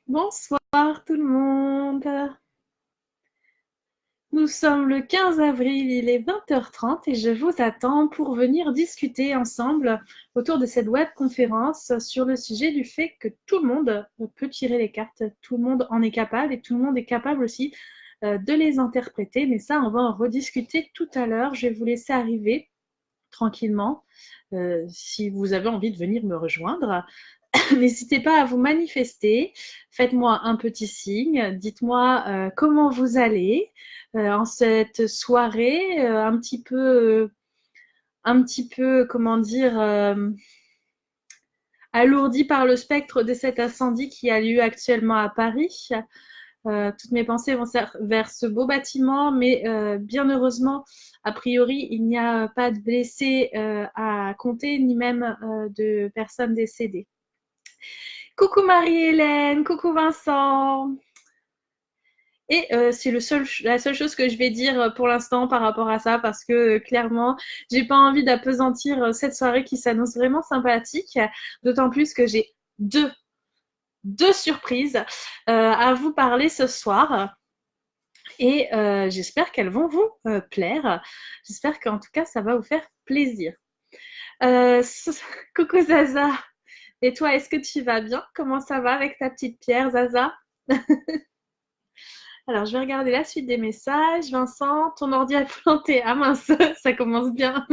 Bonsoir tout le monde. Nous sommes le 15 avril, il est 20h30 et je vous attends pour venir discuter ensemble autour de cette webconférence sur le sujet du fait que tout le monde peut tirer les cartes, tout le monde en est capable et tout le monde est capable aussi de les interpréter. Mais ça, on va en rediscuter tout à l'heure. Je vais vous laisser arriver tranquillement si vous avez envie de venir me rejoindre. N'hésitez pas à vous manifester, faites-moi un petit signe, dites-moi comment vous allez en cette soirée un petit peu, comment dire, alourdie par le spectre de cet incendie qui a lieu actuellement à Paris. Toutes mes pensées vont vers ce beau bâtiment, mais bien heureusement, a priori, il n'y a pas de blessés à compter, ni même de personnes décédées. Coucou Marie-Hélène, coucou Vincent. Et c'est la seule chose que je vais dire pour l'instant par rapport à ça, parce que clairement, j'ai pas envie d'appesantir cette soirée qui s'annonce vraiment sympathique, d'autant plus que j'ai deux surprises à vous parler ce soir. Et j'espère qu'elles vont vous plaire. J'espère qu'en tout cas, ça va vous faire plaisir. Euh, Coucou Zaza. Et toi, est-ce que tu vas bien? Comment ça va avec ta petite pierre, Zaza? Alors, je vais regarder la suite des messages. Vincent, ton ordi a planté. Ah mince, ça commence bien.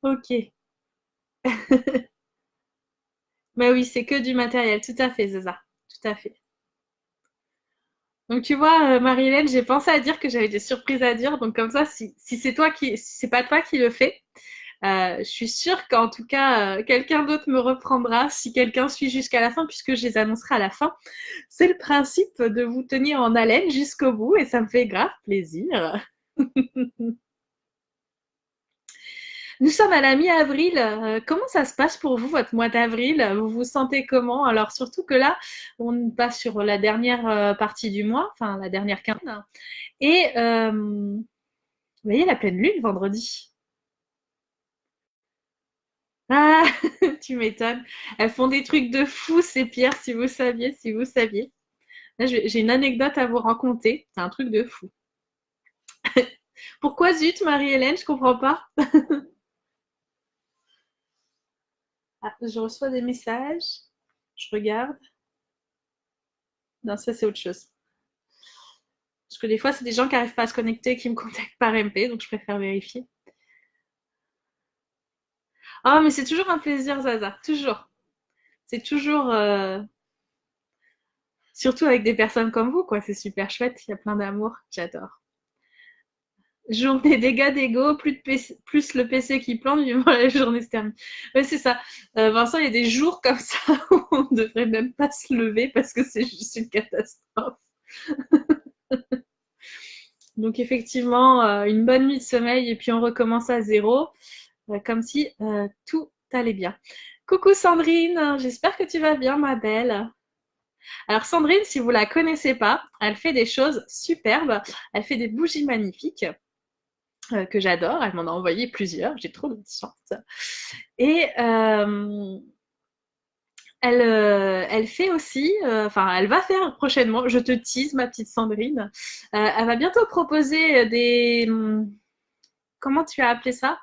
Ok. Bah oui, c'est que du matériel. Tout à fait, Zaza. Tout à fait. Donc tu vois, Marie-Hélène, j'ai pensé à dire que j'avais des surprises à dire. Donc comme ça, si c'est toi si c'est pas toi qui le fais, je suis sûre qu'en tout cas, quelqu'un d'autre me reprendra si quelqu'un suit jusqu'à la fin, puisque je les annoncerai à la fin. C'est le principe de vous tenir en haleine jusqu'au bout et ça me fait grave plaisir. Nous sommes à la mi-avril. Comment ça se passe pour vous, votre mois d'avril? Vous vous sentez comment? Alors, surtout que là, on passe sur la dernière partie du mois, enfin la dernière quinzaine. Et vous voyez la pleine lune vendredi. Ah, tu m'étonnes. Elles font des trucs de fou, ces pierres, si vous saviez, si vous saviez. Là, j'ai une anecdote à vous raconter. C'est un truc de fou. Pourquoi zut, Marie-Hélène? Je comprends pas. Ah, je reçois des messages. Je regarde. Non, ça, c'est autre chose. Parce que des fois, c'est des gens qui n'arrivent pas à se connecter et qui me contactent par MP, donc je préfère vérifier. Ah, mais c'est toujours un plaisir, Zaza. Toujours. C'est toujours. Surtout avec des personnes comme vous, quoi. C'est super chouette. Il y a plein d'amour. J'adore. Journée dégâts d'ego, plus le PC qui plante, du moins la journée se termine. Ouais, c'est ça. Vincent, il y a des jours comme ça où on ne devrait même pas se lever parce que c'est juste une catastrophe. Donc effectivement, une bonne nuit de sommeil et puis on recommence à zéro, comme si tout allait bien. Coucou Sandrine, j'espère que tu vas bien ma belle. Alors Sandrine, si vous la connaissez pas, elle fait des choses superbes. Elle fait des bougies magnifiques que j'adore. Elle m'en a envoyé plusieurs. J'ai trop de chance. Et elle fait aussi, enfin, elle va faire prochainement. Je te tease, ma petite Sandrine. Elle va bientôt proposer des, comment tu as appelé ça?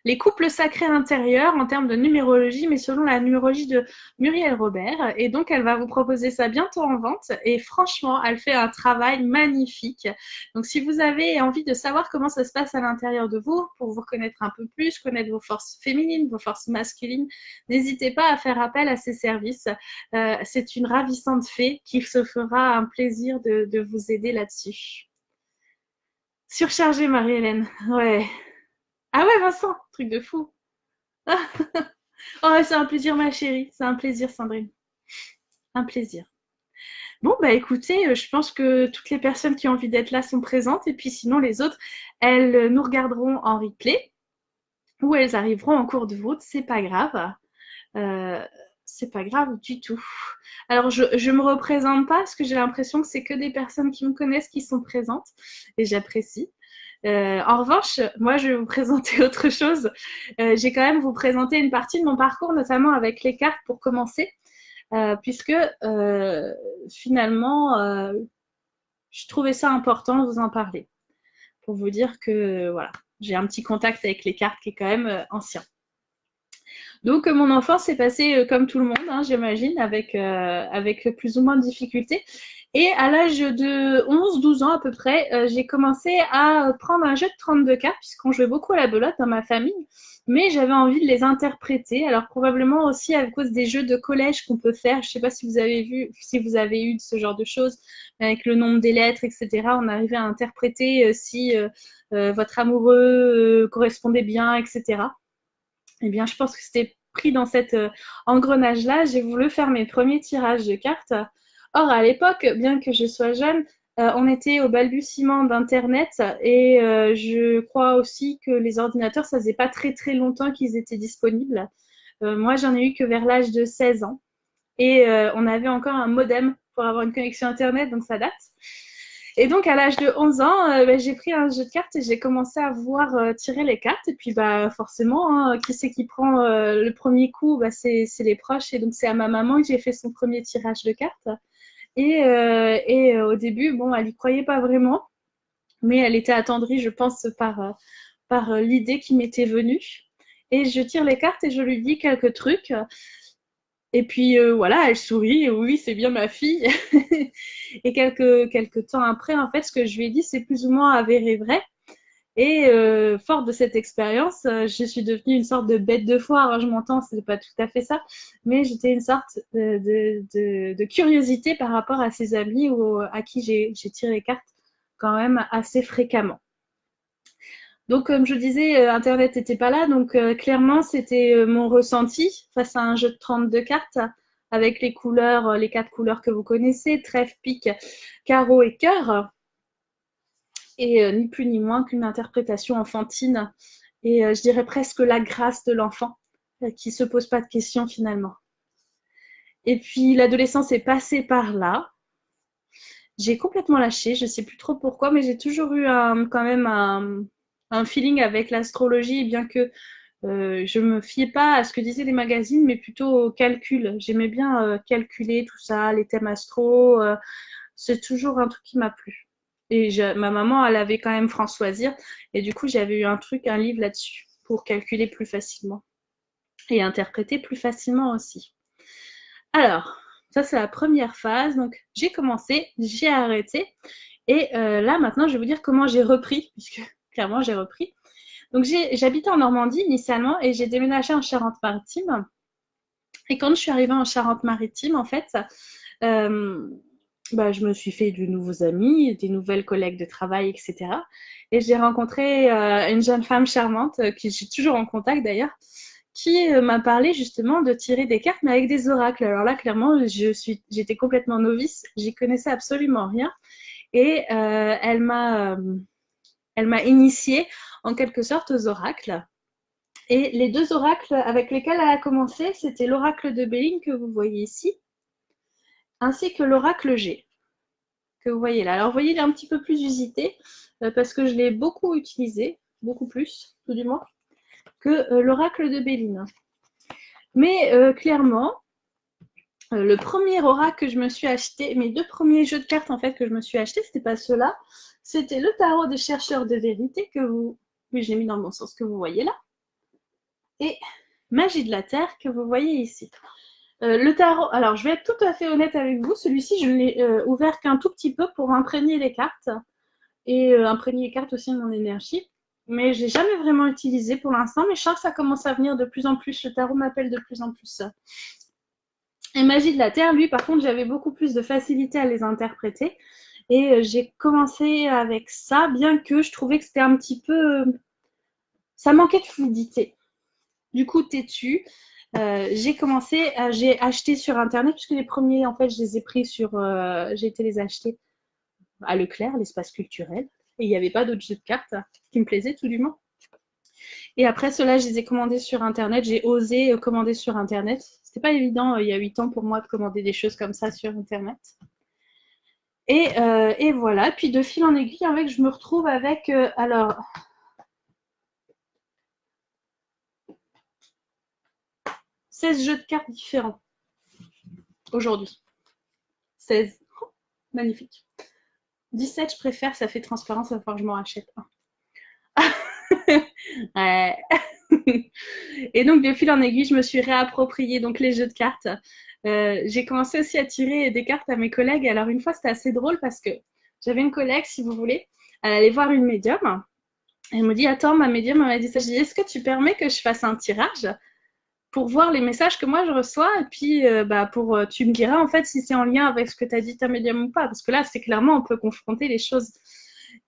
Les couples sacrés intérieurs en termes de numérologie, mais selon la numérologie de Muriel Robert. Et donc, elle va vous proposer ça bientôt en vente. Et franchement, elle fait un travail magnifique. Donc, si vous avez envie de savoir comment ça se passe à l'intérieur de vous, pour vous connaître un peu plus, connaître vos forces féminines, vos forces masculines, n'hésitez pas à faire appel à ses services. C'est une ravissante fée qui se fera un plaisir de vous aider là-dessus. Surchargée, Marie-Hélène. Ouais. Ah ouais, Vincent, truc de fou. Oh, c'est un plaisir, ma chérie. C'est un plaisir, Sandrine. Un plaisir. Bon, bah écoutez, je pense que toutes les personnes qui ont envie d'être là sont présentes. Et puis sinon, les autres, elles nous regarderont en replay ou elles arriveront en cours de route. C'est pas grave. Euh, c'est pas grave du tout. Alors, je me représente pas parce que j'ai l'impression que c'est que des personnes qui me connaissent qui sont présentes et j'apprécie. En revanche, moi, je vais vous présenter autre chose. J'ai quand même vous présenter une partie de mon parcours, notamment avec les cartes pour commencer, puisque finalement, je trouvais ça important de vous en parler, pour vous dire que voilà, j'ai un petit contact avec les cartes qui est quand même ancien. Donc, mon enfance s'est passée comme tout le monde, hein, j'imagine, avec plus ou moins de difficultés. Et à l'âge de 11-12 ans à peu près, j'ai commencé à prendre un jeu de 32 cartes, puisqu'on jouait beaucoup à la belote dans ma famille, mais j'avais envie de les interpréter. Alors probablement aussi à cause des jeux de collège qu'on peut faire. Je ne sais pas si vous avez vu, si vous avez eu ce genre de choses, avec le nombre des lettres, etc. On arrivait à interpréter si votre amoureux correspondait bien, etc. Eh bien, je pense que c'était pris dans cet engrenage-là. J'ai voulu faire mes premiers tirages de cartes. Or, à l'époque, bien que je sois jeune, on était au balbutiement d'Internet et je crois aussi que les ordinateurs, ça faisait pas très très longtemps qu'ils étaient disponibles. Moi, j'en ai eu que vers l'âge de 16 ans et on avait encore un modem pour avoir une connexion Internet, donc ça date. Et donc, à l'âge de 11 ans, j'ai pris un jeu de cartes et j'ai commencé à voir tirer les cartes. Et puis, forcément, hein, qui c'est qui prend le premier coup, c'est les proches. Et donc, c'est à ma maman que j'ai fait son premier tirage de cartes. Et au début, bon, elle n'y croyait pas vraiment, mais elle était attendrie, je pense, par l'idée qui m'était venue. Et je tire les cartes et je lui dis quelques trucs. Et puis voilà, elle sourit, oui, c'est bien ma fille. Et quelques temps après, en fait, ce que je lui ai dit, c'est plus ou moins avéré vrai. Et forte de cette expérience, je suis devenue une sorte de bête de foire. Alors, je m'entends, c'est pas tout à fait ça, mais j'étais une sorte de curiosité par rapport à ses amis ou à qui j'ai tiré les cartes quand même assez fréquemment. Donc, comme je disais, Internet n'était pas là, donc clairement, c'était mon ressenti face à un jeu de 32 cartes avec les couleurs, les 4 couleurs que vous connaissez, trèfle, pique, carreau et cœur, et ni plus ni moins qu'une interprétation enfantine, et je dirais presque la grâce de l'enfant, qui ne se pose pas de questions finalement. Et puis, l'adolescence est passée par là. J'ai complètement lâché, je ne sais plus trop pourquoi, mais j'ai toujours eu quand même un feeling avec l'astrologie, bien que je me fiais pas à ce que disaient les magazines, mais plutôt au calcul. J'aimais bien calculer tout ça, les thèmes astro. C'est toujours un truc qui m'a plu. Et ma maman, elle avait quand même Françoisir, et du coup, j'avais eu un livre là-dessus pour calculer plus facilement et interpréter plus facilement aussi. Alors, ça c'est la première phase. Donc, j'ai commencé, j'ai arrêté, et là maintenant, je vais vous dire comment j'ai repris, puisque clairement j'ai repris. Donc, j'habitais en Normandie initialement et j'ai déménagé en Charente-Maritime. Et quand je suis arrivée en Charente-Maritime, en fait, euh, je me suis fait de nouveaux amis, des nouvelles collègues de travail, etc. Et j'ai rencontré une jeune femme charmante, qui j'ai toujours en contact d'ailleurs, qui m'a parlé justement de tirer des cartes, mais avec des oracles. Alors là, clairement, j'étais complètement novice, j'y connaissais absolument rien. Et elle m'a initiée en quelque sorte aux oracles. Et les deux oracles avec lesquels elle a commencé, c'était l'oracle de Béline que vous voyez ici, ainsi que l'oracle G, que vous voyez là. Alors, vous voyez, il est un petit peu plus usité, parce que je l'ai beaucoup utilisé, beaucoup plus, tout du moins, que l'oracle de Béline. Mais clairement, le premier oracle que je me suis acheté, mes deux premiers jeux de cartes en fait que je me suis acheté, c'était pas ceux-là, c'était le tarot des chercheurs de vérité que vous, oui, j'ai mis dans le bon sens, que vous voyez là, et Magie de la Terre que vous voyez ici. Le tarot, alors je vais être tout à fait honnête avec vous, celui-ci je ne l'ai ouvert qu'un tout petit peu pour imprégner les cartes et imprégner les cartes aussi de mon énergie. Mais je n'ai jamais vraiment utilisé pour l'instant, mais je sens que ça commence à venir de plus en plus. Le tarot m'appelle de plus en plus. Et Magie de la Terre, lui, par contre, j'avais beaucoup plus de facilité à les interpréter. Et j'ai commencé avec ça, bien que je trouvais que c'était un petit peu... ça manquait de fluidité. Du coup, têtu, j'ai acheté sur Internet, puisque les premiers, en fait, je les ai pris j'ai été les acheter à Leclerc, l'espace culturel. Et il n'y avait pas d'autres jeux de cartes qui me plaisaient, tout du moins. Et après, ceux-là, je les ai commandés sur Internet. J'ai osé commander sur Internet. C'était pas évident, il y a 8 ans pour moi, de commander des choses comme ça sur Internet. Et voilà. Puis de fil en aiguille, avec, je me retrouve avec, alors, 16 jeux de cartes différents aujourd'hui. 16. Oh, magnifique. 17, je préfère, ça fait transparence, il va falloir que je m'en rachète un. Ouais. Et donc, de fil en aiguille, je me suis réapproprié donc les jeux de cartes. J'ai commencé aussi à tirer des cartes à mes collègues. Alors, une fois, c'était assez drôle parce que j'avais une collègue, si vous voulez, elle allait voir une médium. Elle me dit, attends, ma médium m'a dit ça. Je dis, est-ce que tu permets que je fasse un tirage pour voir les messages que moi je reçois et puis tu me diras en fait si c'est en lien avec ce que tu as dit ta médium ou pas. Parce que là, c'est clairement, on peut confronter les choses.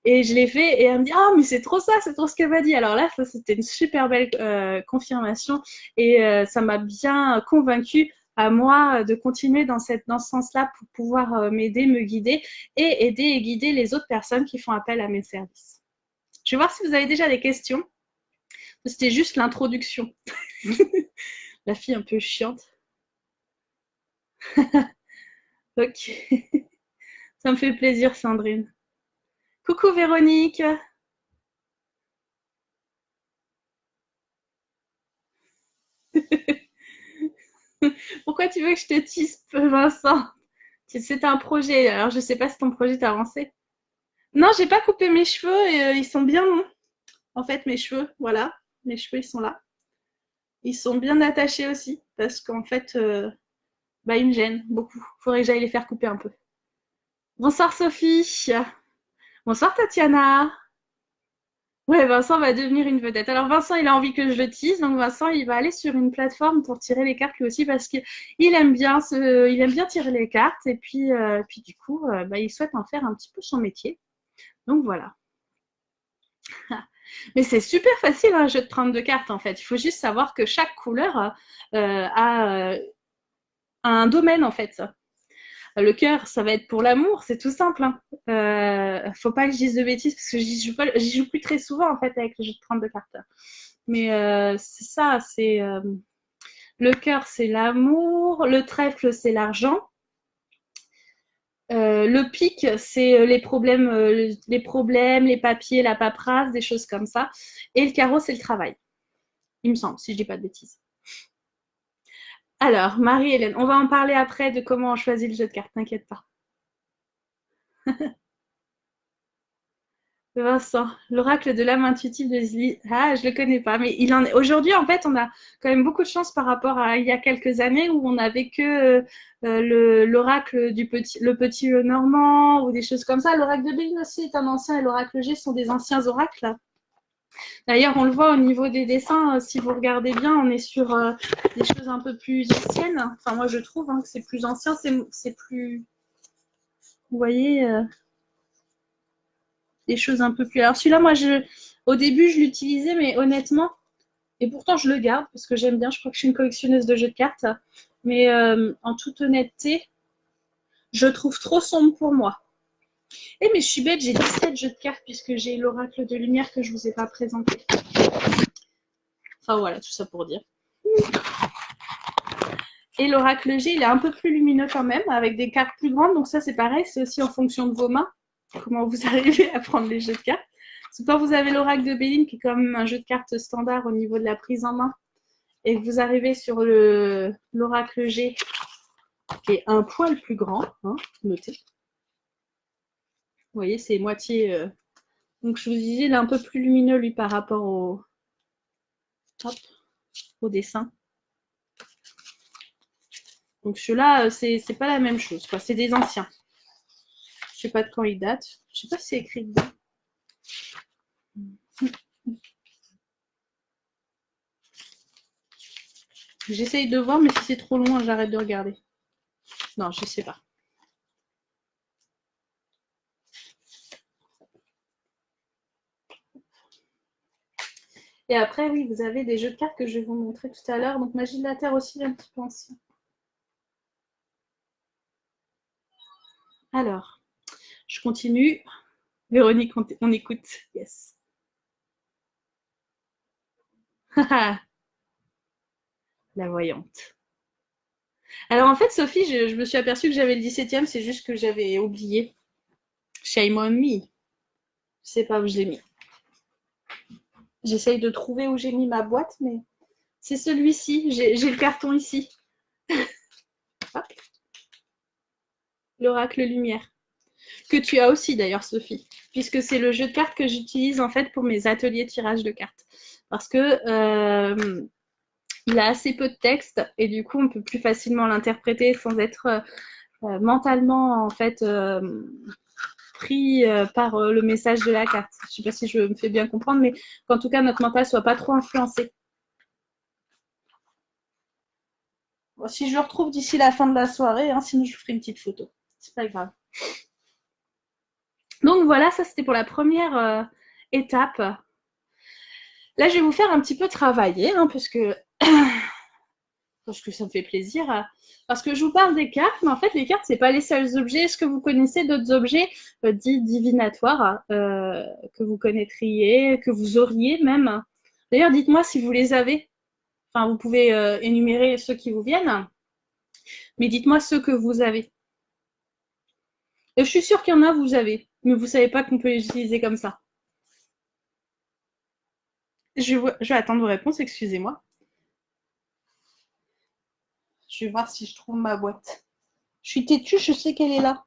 Et je l'ai fait et elle me dit ah mais c'est trop ça, c'est trop ce qu'elle m'a dit. Alors là, ça c'était une super belle confirmation et ça m'a bien convaincue à moi de continuer dans ce sens-là pour pouvoir m'aider, me guider et aider et guider les autres personnes qui font appel à mes services. Je vais voir si vous avez déjà des questions. C'était juste l'introduction. La fille un peu chiante. Ok. Ça me fait plaisir, Sandrine. Coucou Véronique. Pourquoi tu veux que je te tisse, Vincent? C'est un projet. Alors, je sais pas si ton projet t'a avancé. Non, j'ai pas coupé mes cheveux et ils sont bien longs. En fait, mes cheveux, voilà. Mes cheveux, ils sont là. Ils sont bien attachés aussi parce qu'en fait, ils me gênent beaucoup. Faudrait que j'aille les faire couper un peu. Bonsoir Sophie. Bonsoir Tatiana. Ouais, Vincent va devenir une vedette. Alors Vincent, il a envie que je le tease, donc Vincent, il va aller sur une plateforme pour tirer les cartes lui aussi parce qu'il il aime bien tirer les cartes et puis du coup, il souhaite en faire un petit peu son métier. Donc voilà. Mais c'est super facile un jeu de 32 cartes en fait. Il faut juste savoir que chaque couleur a un domaine en fait. Le cœur, ça va être pour l'amour, c'est tout simple. Hein. Faut pas que je dise de bêtises parce que j'y joue plus très souvent en fait avec le jeu de 32 cartes. Mais c'est ça, c'est le cœur, c'est l'amour, le trèfle, c'est l'argent. Le pic, c'est les papiers, la paperasse, des choses comme ça. Et le carreau, c'est le travail, il me semble, si je dis pas de bêtises. Alors, Marie-Hélène, on va en parler après de comment on choisit le jeu de cartes, t'inquiète pas. Vincent, l'oracle de l'âme intuitive de Zili. Ah, je le connais pas, mais il en est. Aujourd'hui, en fait, on a quand même beaucoup de chance par rapport à il y a quelques années où on n'avait que l'oracle le petit Normand ou des choses comme ça. L'oracle de Béline aussi est un ancien et l'oracle G sont des anciens oracles. D'ailleurs, on le voit au niveau des dessins. Si vous regardez bien, on est sur des choses un peu plus anciennes. Enfin, moi, je trouve que c'est plus ancien, c'est plus. Vous voyez. Des choses un peu plus. Alors celui-là, au début, je l'utilisais, mais honnêtement, et pourtant je le garde parce que j'aime bien. Je crois que je suis une collectionneuse de jeux de cartes, mais en toute honnêteté, je trouve trop sombre pour moi. Mais je suis bête, j'ai 17 jeux de cartes puisque j'ai l'oracle de lumière que je vous ai pas présenté. Enfin voilà, tout ça pour dire. Et l'oracle G, il est un peu plus lumineux quand même, avec des cartes plus grandes. Donc ça, c'est pareil, c'est aussi en fonction de vos mains, comment vous arrivez à prendre les jeux de cartes. Parce que quand vous avez l'oracle de Béline, qui est quand même un jeu de cartes standard au niveau de la prise en main, et que vous arrivez sur l'oracle G, qui est un poil plus grand, hein, notez. Vous voyez, c'est moitié... Donc je vous disais, il est un peu plus lumineux, lui, par rapport au dessin. Donc ceux-là, c'est pas la même chose, quoi. C'est des anciens. Je sais pas de quand ils datent. Je sais pas si c'est écrit dedans. J'essaye de voir, mais si c'est trop loin, j'arrête de regarder. Non, je sais pas. Et après, oui, vous avez des jeux de cartes que je vais vous montrer tout à l'heure. Donc Magie de la Terre aussi, un petit peu ancien. Alors, je continue. Véronique, on écoute. Yes. La voyante. Alors en fait, Sophie, je me suis aperçue que j'avais le 17e, c'est juste que j'avais oublié. Shame on me. Je sais pas où je l'ai mis. J'essaye de trouver où j'ai mis ma boîte, mais c'est celui-ci. J'ai le carton ici. Hop. L'oracle lumière. Que tu as aussi d'ailleurs, Sophie, puisque c'est le jeu de cartes que j'utilise en fait pour mes ateliers tirage de cartes. Parce que il a assez peu de texte et du coup on peut plus facilement l'interpréter sans être mentalement en fait pris par le message de la carte. Je sais pas si je me fais bien comprendre, mais qu'en tout cas notre mental soit pas trop influencé. Bon, si je le retrouve d'ici la fin de la soirée, hein, sinon je ferai une petite photo. C'est pas grave. Donc voilà, ça c'était pour la première étape. Là, je vais vous faire un petit peu travailler, hein, parce que ça me fait plaisir. Parce que je vous parle des cartes, mais en fait, les cartes, c'est pas les seuls objets. Est-ce que vous connaissez d'autres objets dits divinatoires que vous connaîtriez, que vous auriez même? D'ailleurs, dites-moi si vous les avez. Enfin, vous pouvez énumérer ceux qui vous viennent, mais dites-moi ceux que vous avez. Et je suis sûre qu'il y en a, vous avez, mais vous savez pas qu'on peut les utiliser comme ça. Je vais attendre vos réponses, excusez-moi. Je vais voir si je trouve ma boîte. Je suis têtue, je sais qu'elle est là.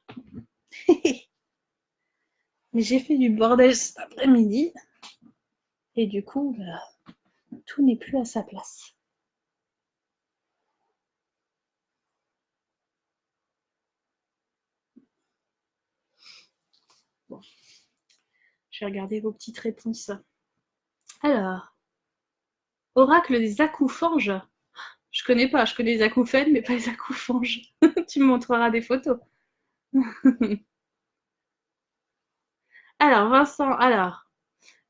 Mais j'ai fait du bordel cet après-midi. Et du coup, bah, tout n'est plus à sa place. Bon. Je vais regarder vos petites réponses. Alors, oracle des acoufanges. Je connais pas, je connais les acouphènes, mais pas les acoufanges. Tu me montreras des photos. Alors, Vincent, alors.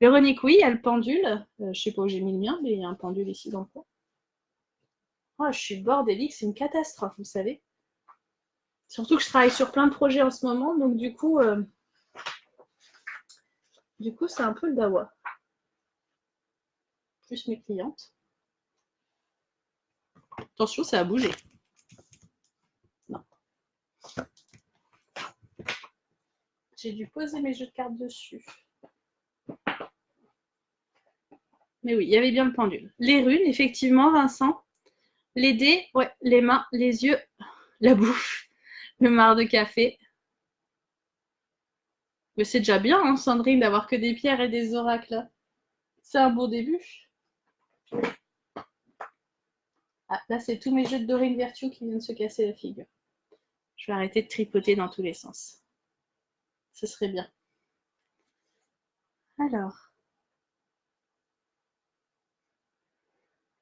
Véronique, oui, il y a le pendule. Je sais pas où j'ai mis le mien, mais il y a un pendule ici dans le coin. Oh, je suis bordélique, c'est une catastrophe, vous savez. Surtout que je travaille sur plein de projets en ce moment, donc du coup, c'est un peu le dawa. Plus mes clientes. Attention, ça a bougé. Non. J'ai dû poser mes jeux de cartes dessus. Mais oui, il y avait bien le pendule. Les runes, effectivement, Vincent. Les dés, ouais, les mains, les yeux, la bouffe, le marc de café. Mais c'est déjà bien, hein, Sandrine, d'avoir que des pierres et des oracles. C'est un beau début. Ah, là, c'est tous mes jeux de Dorine Virtue qui viennent se casser la figure. Je vais arrêter de tripoter dans tous les sens. Ce serait bien. Alors.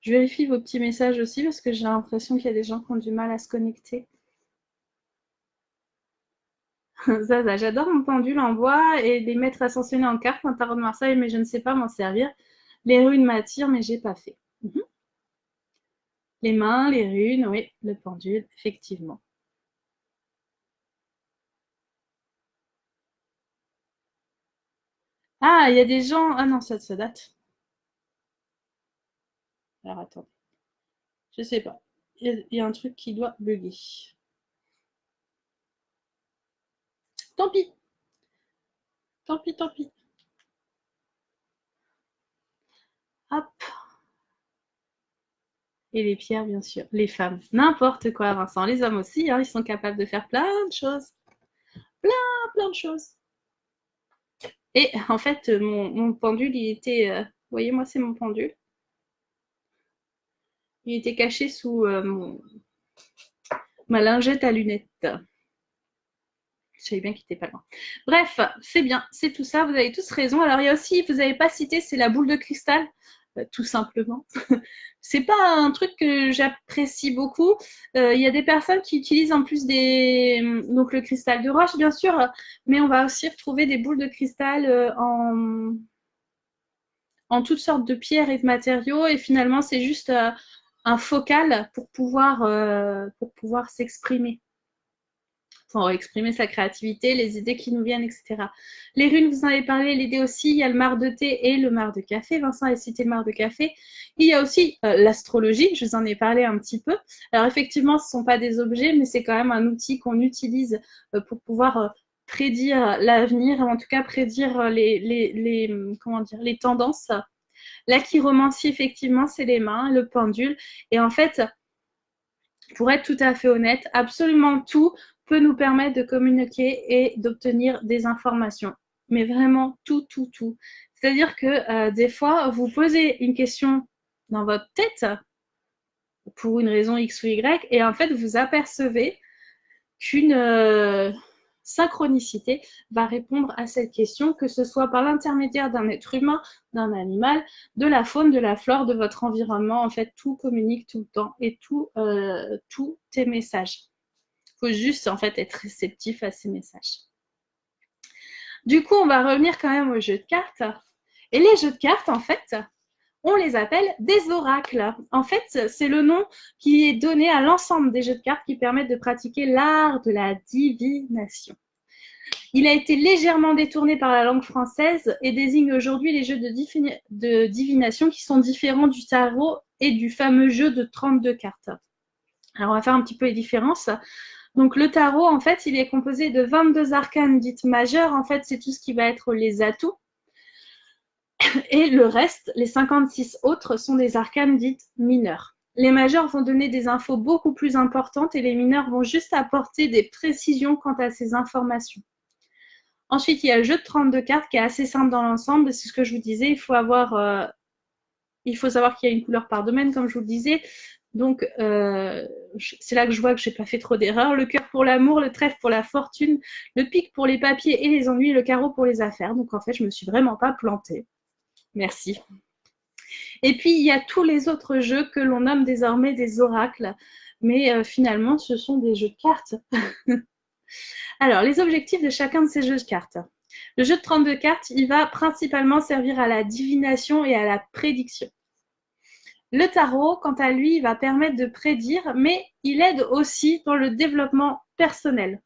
Je vérifie vos petits messages aussi parce que j'ai l'impression qu'il y a des gens qui ont du mal à se connecter. Zaza, j'adore mon pendule en bois et les mettre ascensionnés en carte, un tarot de Marseille, mais je ne sais pas m'en servir. Les runes m'attirent, mais j'ai pas fait. Les mains, les runes, oui, le pendule, effectivement. Ah, il y a des gens... Ah non, ça date. Alors, attendez. Je sais pas. Il y a un truc qui doit bugger. Tant pis. Tant pis, tant pis. Hop. Et les pierres, bien sûr. Les femmes. N'importe quoi, Vincent. Les hommes aussi, hein, ils sont capables de faire plein de choses. Plein de choses. Et en fait, mon pendule, il était... vous voyez, moi, c'est mon pendule. Il était caché sous ma lingette à lunettes. Je savais bien qu'il n'était pas loin. Bref, c'est bien, c'est tout ça, vous avez tous raison. Alors, il y a aussi, vous n'avez pas cité, c'est la boule de cristal, tout simplement. C'est pas un truc que j'apprécie beaucoup. Il y a des personnes qui utilisent en plus donc le cristal de roche, bien sûr, mais on va aussi retrouver des boules de cristal en toutes sortes de pierres et de matériaux. Et finalement, c'est juste un focal pour pouvoir s'exprimer, pour exprimer sa créativité, les idées qui nous viennent, etc. Les runes, vous en avez parlé, les dés aussi, il y a le marc de thé et le marc de café. Vincent a cité le marc de café. Il y a aussi l'astrologie, je vous en ai parlé un petit peu. Alors effectivement, ce ne sont pas des objets, mais c'est quand même un outil qu'on utilise pour pouvoir prédire l'avenir, en tout cas prédire comment dire, les tendances. La chiromancie, effectivement, c'est les mains, le pendule. Et en fait, pour être tout à fait honnête, absolument tout peut nous permettre de communiquer et d'obtenir des informations. Mais vraiment tout, tout, tout. C'est-à-dire que des fois, vous posez une question dans votre tête pour une raison X ou Y, et en fait, vous apercevez qu'une synchronicité va répondre à cette question, que ce soit par l'intermédiaire d'un être humain, d'un animal, de la faune, de la flore, de votre environnement. En fait, tout communique tout le temps et tout est message. Il faut juste en fait être réceptif à ces messages. Du coup, on va revenir quand même aux jeux de cartes. Et les jeux de cartes, en fait, on les appelle des oracles. En fait, c'est le nom qui est donné à l'ensemble des jeux de cartes qui permettent de pratiquer l'art de la divination. Il a été légèrement détourné par la langue française et désigne aujourd'hui les jeux de divination qui sont différents du tarot et du fameux jeu de 32 cartes. Alors, on va faire un petit peu les différences. Donc, le tarot, en fait, il est composé de 22 arcanes dites majeures. En fait, c'est tout ce qui va être les atouts. Et le reste, les 56 autres, sont des arcanes dites mineures. Les majeurs vont donner des infos beaucoup plus importantes et les mineurs vont juste apporter des précisions quant à ces informations. Ensuite, il y a le jeu de 32 cartes qui est assez simple dans l'ensemble. C'est ce que je vous disais, il faut savoir qu'il y a une couleur par domaine, comme je vous le disais. Donc, c'est là que je vois que je n'ai pas fait trop d'erreurs. Le cœur pour l'amour, le trèfle pour la fortune, le pic pour les papiers et les ennuis, le carreau pour les affaires. Donc, en fait, je ne me suis vraiment pas plantée. Merci. Et puis, il y a tous les autres jeux que l'on nomme désormais des oracles. Mais finalement, ce sont des jeux de cartes. Alors, les objectifs de chacun de ces jeux de cartes. Le jeu de 32 cartes, il va principalement servir à la divination et à la prédiction. Le tarot, quant à lui, il va permettre de prédire, mais il aide aussi dans le développement personnel.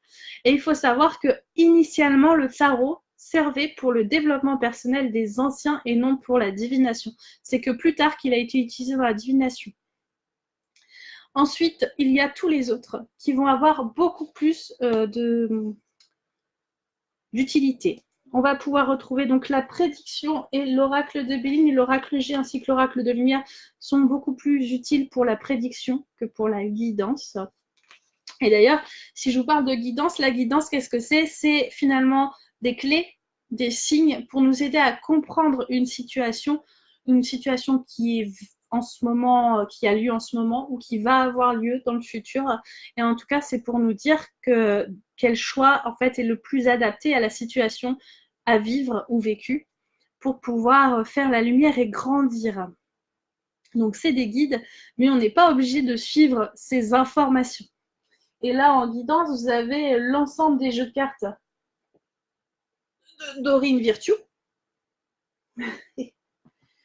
Et il faut savoir que initialement, le tarot servait pour le développement personnel des anciens et non pour la divination. C'est que plus tard qu'il a été utilisé dans la divination. Ensuite, il y a tous les autres qui vont avoir beaucoup plus d'utilité. On va pouvoir retrouver donc la prédiction et l'oracle de Béline et l'oracle G ainsi que l'oracle de lumière sont beaucoup plus utiles pour la prédiction que pour la guidance. Et d'ailleurs, si je vous parle de guidance, la guidance, qu'est-ce que c'est? C'est finalement des clés, des signes pour nous aider à comprendre une situation qui est en ce moment, qui a lieu en ce moment ou qui va avoir lieu dans le futur. Et en tout cas, c'est pour nous dire quel choix en fait est le plus adapté à la situation à vivre ou vécue pour pouvoir faire la lumière et grandir. Donc c'est des guides, mais on n'est pas obligé de suivre ces informations. Et là, en guidance, vous avez l'ensemble des jeux de cartes de Dorine Virtue.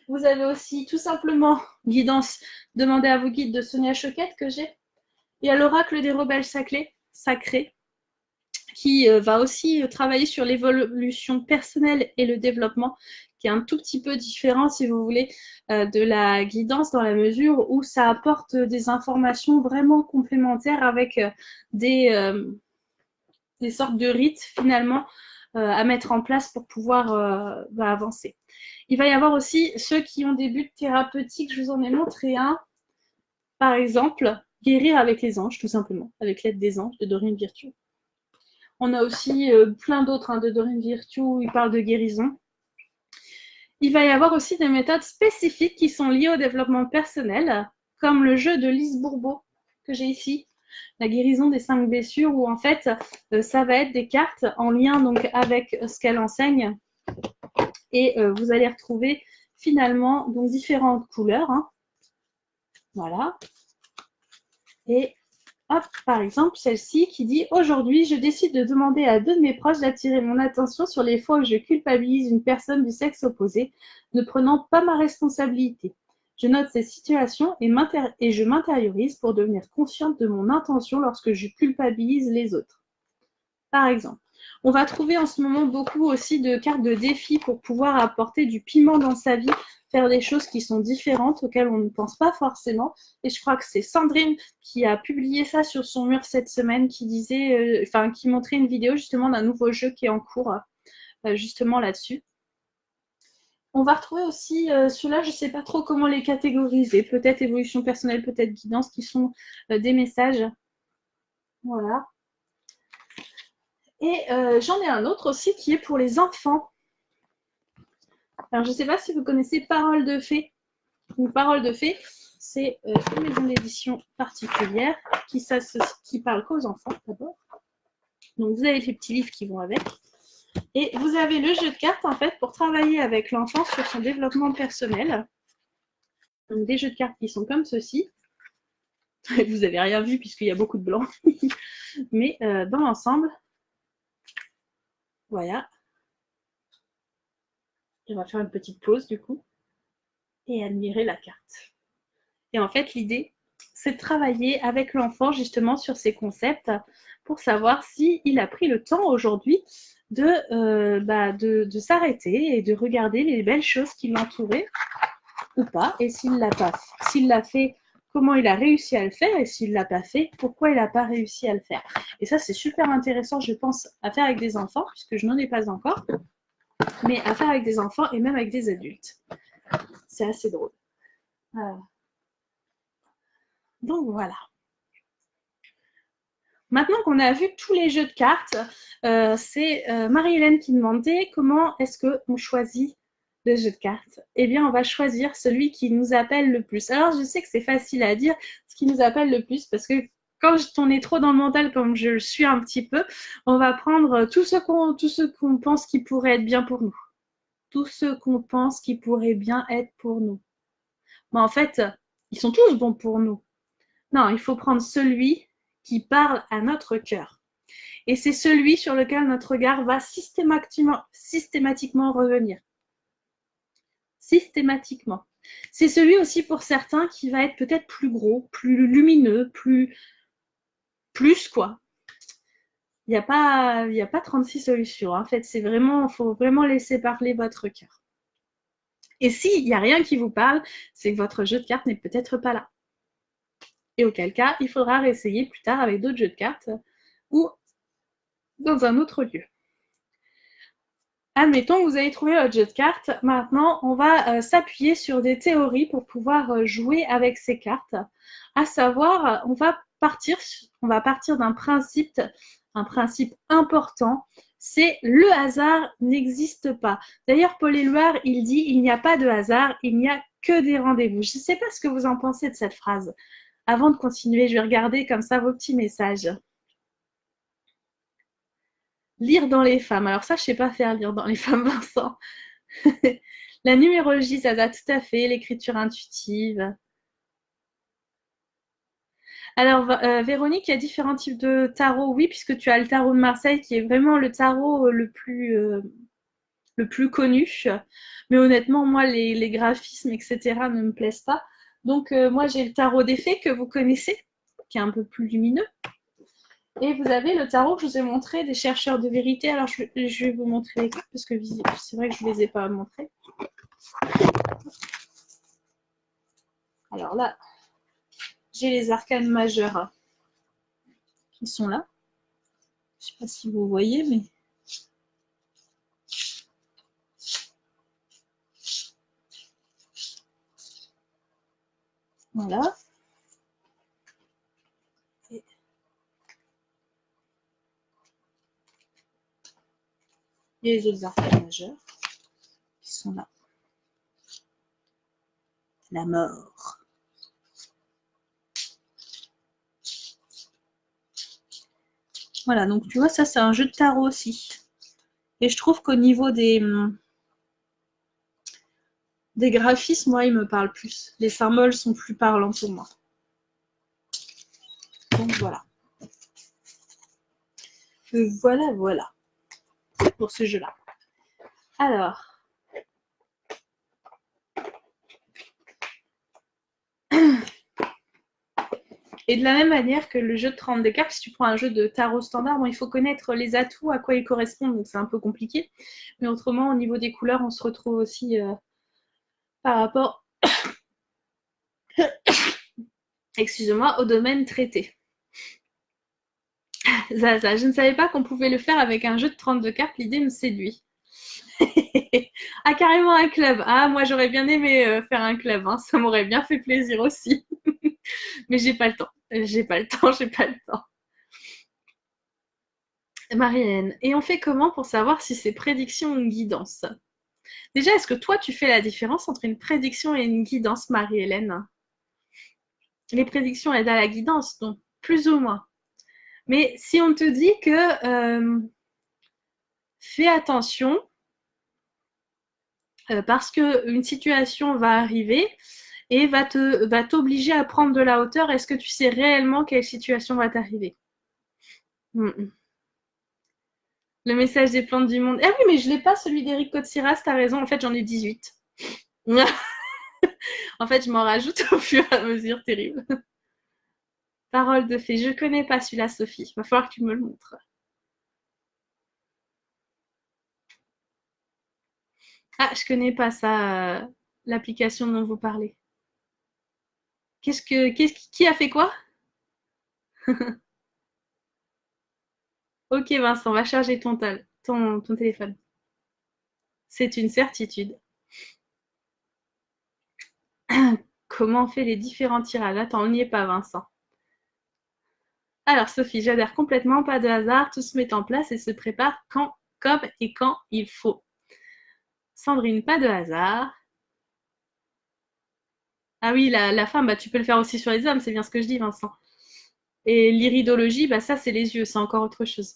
Vous avez aussi tout simplement guidance, demandez à vos guides de Sonia Choquette que j'ai. Il y a l'oracle des rebelles sacrés qui va aussi travailler sur l'évolution personnelle et le développement, qui est un tout petit peu différent, si vous voulez, de la guidance dans la mesure où ça apporte des informations vraiment complémentaires avec des sortes de rites finalement à mettre en place pour pouvoir avancer. Il va y avoir aussi ceux qui ont des buts thérapeutiques, je vous en ai montré un, par exemple, guérir avec les anges, tout simplement, avec l'aide des anges de Dorine Virtue. On a aussi plein d'autres de Dorine Virtue où il parle de guérison. Il va y avoir aussi des méthodes spécifiques qui sont liées au développement personnel, comme le jeu de Lise Bourbeau, que j'ai ici, la guérison des 5 blessures, où en fait, ça va être des cartes en lien donc avec ce qu'elle enseigne. Et vous allez retrouver finalement donc différentes couleurs. Hein. Voilà. Et hop, par exemple, celle-ci qui dit « Aujourd'hui, je décide de demander à 2 de mes proches d'attirer mon attention sur les fois où je culpabilise une personne du sexe opposé, ne prenant pas ma responsabilité. Je note ces situations et je m'intériorise pour devenir consciente de mon intention lorsque je culpabilise les autres. » Par exemple. On va trouver en ce moment beaucoup aussi de cartes de défis pour pouvoir apporter du piment dans sa vie, faire des choses qui sont différentes, auxquelles on ne pense pas forcément. Et je crois que c'est Sandrine qui a publié ça sur son mur cette semaine, qui disait, qui montrait une vidéo justement d'un nouveau jeu qui est en cours, justement là-dessus. On va retrouver aussi, ceux-là, je ne sais pas trop comment les catégoriser, peut-être évolution personnelle, peut-être guidance, qui sont des messages. Voilà. Et j'en ai un autre aussi qui est pour les enfants. Alors, je ne sais pas si vous connaissez Parole de fée. Une Parole de fée, c'est une maison d'édition particulière qui parle qu'aux enfants d'abord. Donc, vous avez les petits livres qui vont avec. Et vous avez le jeu de cartes, en fait, pour travailler avec l'enfant sur son développement personnel. Donc, des jeux de cartes qui sont comme ceci. Vous n'avez rien vu puisqu'il y a beaucoup de blanc. Mais dans l'ensemble, voilà. On va faire une petite pause du coup et admirer la carte. Et en fait, l'idée, c'est de travailler avec l'enfant justement sur ces concepts pour savoir s'il a pris le temps aujourd'hui de s'arrêter et de regarder les belles choses qui l'entouraient ou pas. Et s'il l'a fait, comment il a réussi à le faire, et s'il ne l'a pas fait, pourquoi il n'a pas réussi à le faire. Et ça, c'est super intéressant, je pense, à faire avec des enfants, puisque je n'en ai pas encore, mais à faire avec des enfants et même avec des adultes. C'est assez drôle. Donc voilà. Maintenant qu'on a vu tous les jeux de cartes, c'est Marie-Hélène qui demandait comment est-ce qu'on choisit le jeu de cartes. Eh bien, on va choisir celui qui nous appelle le plus. Alors, je sais que c'est facile à dire, ce qui nous appelle le plus, parce que quand on est trop dans le mental, comme je le suis un petit peu, on va prendre tout ce qu'on pense qui pourrait être bien pour nous. Tout ce qu'on pense qui pourrait bien être pour nous. Mais en fait, ils sont tous bons pour nous. Non, il faut prendre celui qui parle à notre cœur. Et c'est celui sur lequel notre regard va systématiquement revenir. Systématiquement. C'est celui aussi pour certains qui va être peut-être plus gros, plus lumineux, plus quoi. Il n'y a pas 36 solutions. En fait, il faut vraiment laisser parler votre cœur. Et s'il n'y a rien qui vous parle, c'est que votre jeu de cartes n'est peut-être pas là. Et auquel cas, il faudra réessayer plus tard avec d'autres jeux de cartes ou dans un autre lieu. Admettons que vous avez trouvé votre jeu de cartes. Maintenant, on va s'appuyer sur des théories pour pouvoir jouer avec ces cartes. À savoir, on va partir d'un principe, un principe important, c'est le hasard n'existe pas. D'ailleurs, Paul Éluard, il dit il n'y a pas de hasard, il n'y a que des rendez-vous. Je ne sais pas ce que vous en pensez de cette phrase. Avant de continuer, je vais regarder comme ça vos petits messages. Lire dans les femmes. Alors ça, je sais pas faire lire dans les femmes, Vincent. La numérologie, ça va tout à fait. L'écriture intuitive. Alors, Véronique, il y a différents types de tarot. Oui, puisque tu as le tarot de Marseille qui est vraiment le tarot le plus connu. Mais honnêtement, moi, les graphismes, etc., ne me plaisent pas. Donc, moi, j'ai le tarot des fées que vous connaissez, qui est un peu plus lumineux. Et vous avez le tarot que je vous ai montré des chercheurs de vérité. Alors, je vais vous montrer les cartes parce que c'est vrai que je ne les ai pas montrées. Alors là, j'ai les arcanes majeurs qui sont là. Je ne sais pas si vous voyez, mais... Voilà. Et les autres arcanes majeurs qui sont là. La mort. Voilà, donc tu vois, ça c'est un jeu de tarot aussi. Et je trouve qu'au niveau des graphismes, moi, ils me parlent plus. Les symboles sont plus parlants pour moi. Donc voilà. Voilà. Pour ce jeu-là. Alors. Et de la même manière que le jeu de 32 cartes, si tu prends un jeu de tarot standard, bon, il faut connaître les atouts, à quoi ils correspondent, donc c'est un peu compliqué. Mais autrement, au niveau des couleurs, on se retrouve aussi par rapport, excusez-moi, au domaine traité. Zaza, je ne savais pas qu'on pouvait le faire avec un jeu de 32 cartes, l'idée me séduit. Ah, carrément un club. Ah, moi j'aurais bien aimé faire un club, hein. Ça m'aurait bien fait plaisir aussi. Mais j'ai pas le temps. J'ai pas le temps, j'ai pas le temps. Marie-Hélène, et on fait comment pour savoir si c'est prédiction ou une guidance? Déjà, est-ce que toi tu fais la différence entre une prédiction et une guidance, Marie-Hélène? Les prédictions aident à la guidance, donc plus ou moins. Mais si on te dit que fais attention parce qu'une situation va arriver et va t'obliger à prendre de la hauteur, est-ce que tu sais réellement quelle situation va t'arriver? Le message des plantes du monde. Ah oui, mais je l'ai pas, celui d'Éric Cotsiras, t'as raison, en fait j'en ai 18. En fait, je m'en rajoute au fur et à mesure, terrible. Parole de fée, je connais pas celui-là, Sophie. Va falloir que tu me le montres. Ah, je connais pas ça, l'application dont vous parlez. Qui a fait quoi? Ok, Vincent, va charger ton téléphone. C'est une certitude. Comment on fait les différents tirages? Attends, on n'y est pas, Vincent. Alors, Sophie, j'adhère complètement, pas de hasard, tout se met en place et se prépare quand, comme et quand il faut. Sandrine, pas de hasard. Ah oui, la femme, bah, tu peux le faire aussi sur les hommes, c'est bien ce que je dis, Vincent. Et l'iridologie, bah, ça, c'est les yeux, c'est encore autre chose.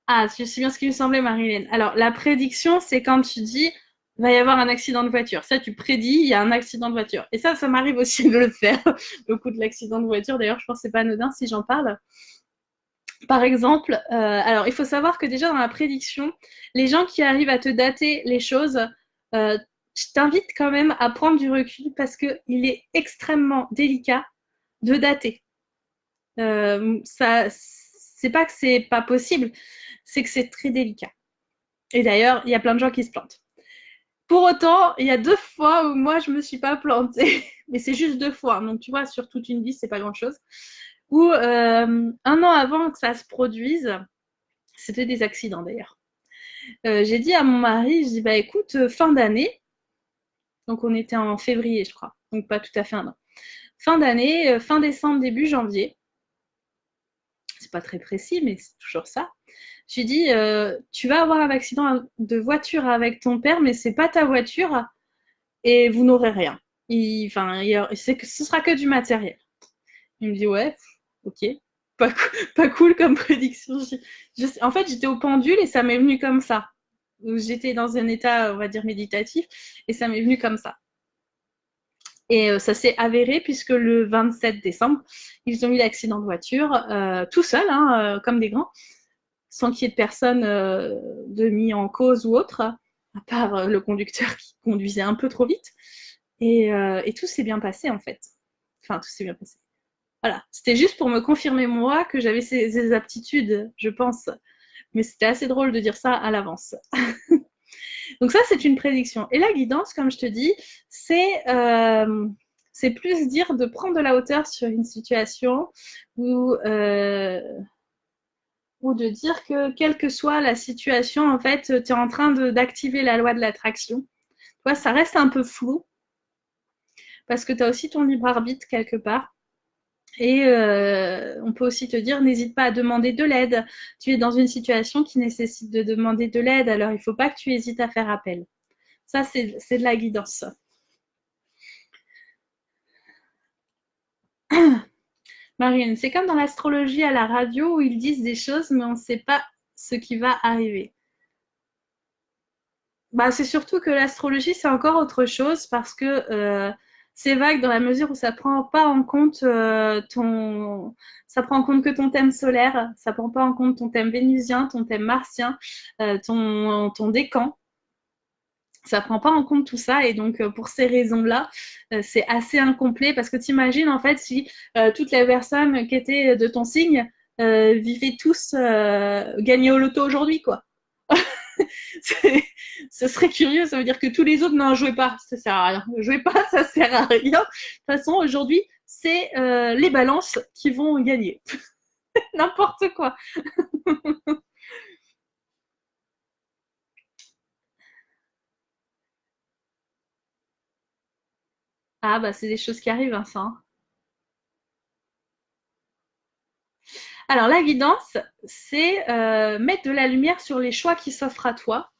Ah, je sais bien ce qui me semblait, Marilyn. Alors, la prédiction, c'est quand tu dis, va y avoir un accident de voiture. Ça, tu prédis, il y a un accident de voiture. Et ça m'arrive aussi de le faire. Le coup de l'accident de voiture, d'ailleurs, je pense que c'est pas anodin si j'en parle. Par exemple, alors il faut savoir que déjà dans la prédiction, les gens qui arrivent à te dater les choses, euh, je t'invite quand même à prendre du recul parce qu'il est extrêmement délicat de dater. Ça, c'est pas que c'est pas possible, c'est que c'est très délicat. Et d'ailleurs, il y a plein de gens qui se plantent. Pour autant, il y a 2 fois où moi je me suis pas plantée, mais c'est juste 2 fois. Donc tu vois, sur toute une vie, c'est pas grand-chose. Où un an avant que ça se produise, c'était des accidents d'ailleurs. J'ai dit à mon mari, je dis bah écoute, fin d'année, donc on était en février je crois, donc pas tout à fait un an. Fin d'année, fin décembre, début janvier, c'est pas très précis mais c'est toujours ça. J'ai dit tu vas avoir un accident de voiture avec ton père mais c'est pas ta voiture et vous n'aurez rien. C'est que ce sera que du matériel. Il me dit ouais, ok. Pas cool comme prédiction. En fait, j'étais au pendule et ça m'est venu comme ça. J'étais dans un état, on va dire, méditatif et ça m'est venu comme ça. Et ça s'est avéré puisque le 27 décembre, ils ont eu l'accident de voiture tout seuls, hein, comme des grands, sans qu'il y ait de personne de mis en cause ou autre, à part le conducteur qui conduisait un peu trop vite. Et tout s'est bien passé en fait. Enfin, tout s'est bien passé. Voilà, c'était juste pour me confirmer moi que j'avais ces aptitudes, je pense. Mais c'était assez drôle de dire ça à l'avance. Donc ça, c'est une prédiction. Et la guidance, comme je te dis, c'est plus dire de prendre de la hauteur sur une situation ou de dire que quelle que soit la situation, en fait, tu es en train d'activer la loi de l'attraction. Tu vois, ça reste un peu flou parce que tu as aussi ton libre arbitre quelque part. Et on peut aussi te dire, n'hésite pas à demander de l'aide. Tu es dans une situation qui nécessite de demander de l'aide, alors il ne faut pas que tu hésites à faire appel. Ça, c'est de la guidance. Marianne, c'est comme dans l'astrologie à la radio où ils disent des choses, mais on ne sait pas ce qui va arriver. Bah, c'est surtout que l'astrologie, c'est encore autre chose parce que c'est vague dans la mesure où ça prend pas en compte ça prend en compte que ton thème solaire, ça prend pas en compte ton thème vénusien, ton thème martien, ton décan. Ça prend pas en compte tout ça et donc pour ces raisons-là, c'est assez incomplet parce que t'imagines en fait si toutes les personnes qui étaient de ton signe vivaient tous gagner au loto aujourd'hui quoi. Ce serait curieux, ça veut dire que tous les autres n'en jouaient pas, ça sert à rien. Ne jouez pas, ça sert à rien. De toute façon, aujourd'hui, c'est les balances qui vont gagner. N'importe quoi. Ah bah c'est des choses qui arrivent, hein, ça. Hein. Alors la guidance, c'est mettre de la lumière sur les choix qui s'offrent à toi,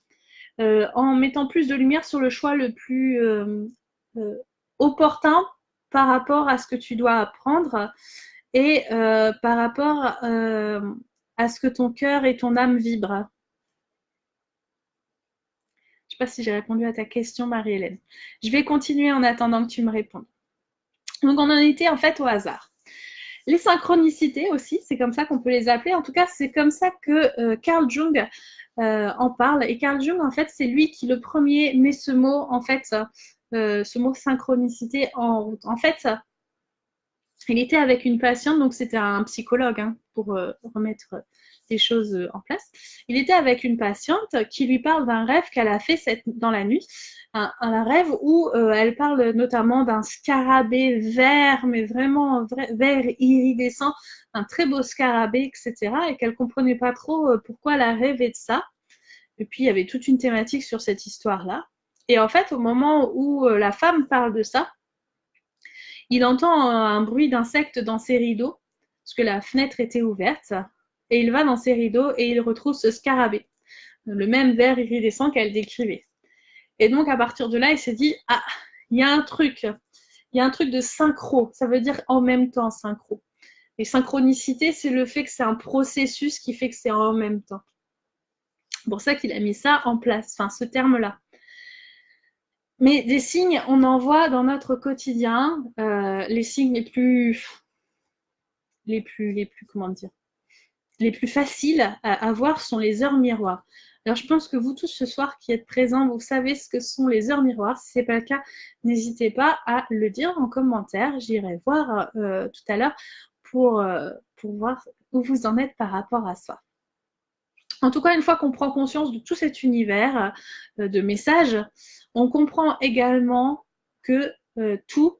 en mettant plus de lumière sur le choix le plus euh, opportun par rapport à ce que tu dois apprendre et par rapport à ce que ton cœur et ton âme vibrent. Je ne sais pas si j'ai répondu à ta question, Marie-Hélène. Je vais continuer en attendant que tu me répondes. Donc on en était en fait au hasard. Les synchronicités aussi, c'est comme ça qu'on peut les appeler. En tout cas, c'est comme ça que Carl Jung en parle. Et Carl Jung, en fait, c'est lui qui le premier met ce mot, en fait, ce mot synchronicité en route. En fait, il était avec une patiente, donc c'était un psychologue hein, pour remettre les choses en place. Il était avec une patiente qui lui parle d'un rêve qu'elle a fait dans la nuit, un rêve où elle parle notamment d'un scarabée vert, mais vraiment vert iridescent, un très beau scarabée, etc. Et qu'elle comprenait pas trop pourquoi elle a rêvé de ça. Et puis il y avait toute une thématique sur cette histoire-là. Et en fait, au moment où la femme parle de ça, il entend un bruit d'insectes dans ses rideaux, parce que la fenêtre était ouverte, et il va dans ses rideaux et il retrouve ce scarabée, le même vert iridescent qu'elle décrivait. Et donc à partir de là, il s'est dit, ah, il y a un truc, il y a un truc de synchro, ça veut dire en même temps synchro. Et synchronicité, c'est le fait que c'est un processus qui fait que c'est en même temps. C'est pour ça qu'il a mis ça en place, enfin ce terme-là. Mais des signes, on en voit dans notre quotidien, les signes les plus, comment dire, les plus faciles à avoir sont les heures miroirs. Alors, je pense que vous tous ce soir qui êtes présents, vous savez ce que sont les heures miroirs. Si ce n'est pas le cas, n'hésitez pas à le dire en commentaire. J'irai voir tout à l'heure pour voir où vous en êtes par rapport à ça. En tout cas, une fois qu'on prend conscience de tout cet univers de messages, on comprend également que tout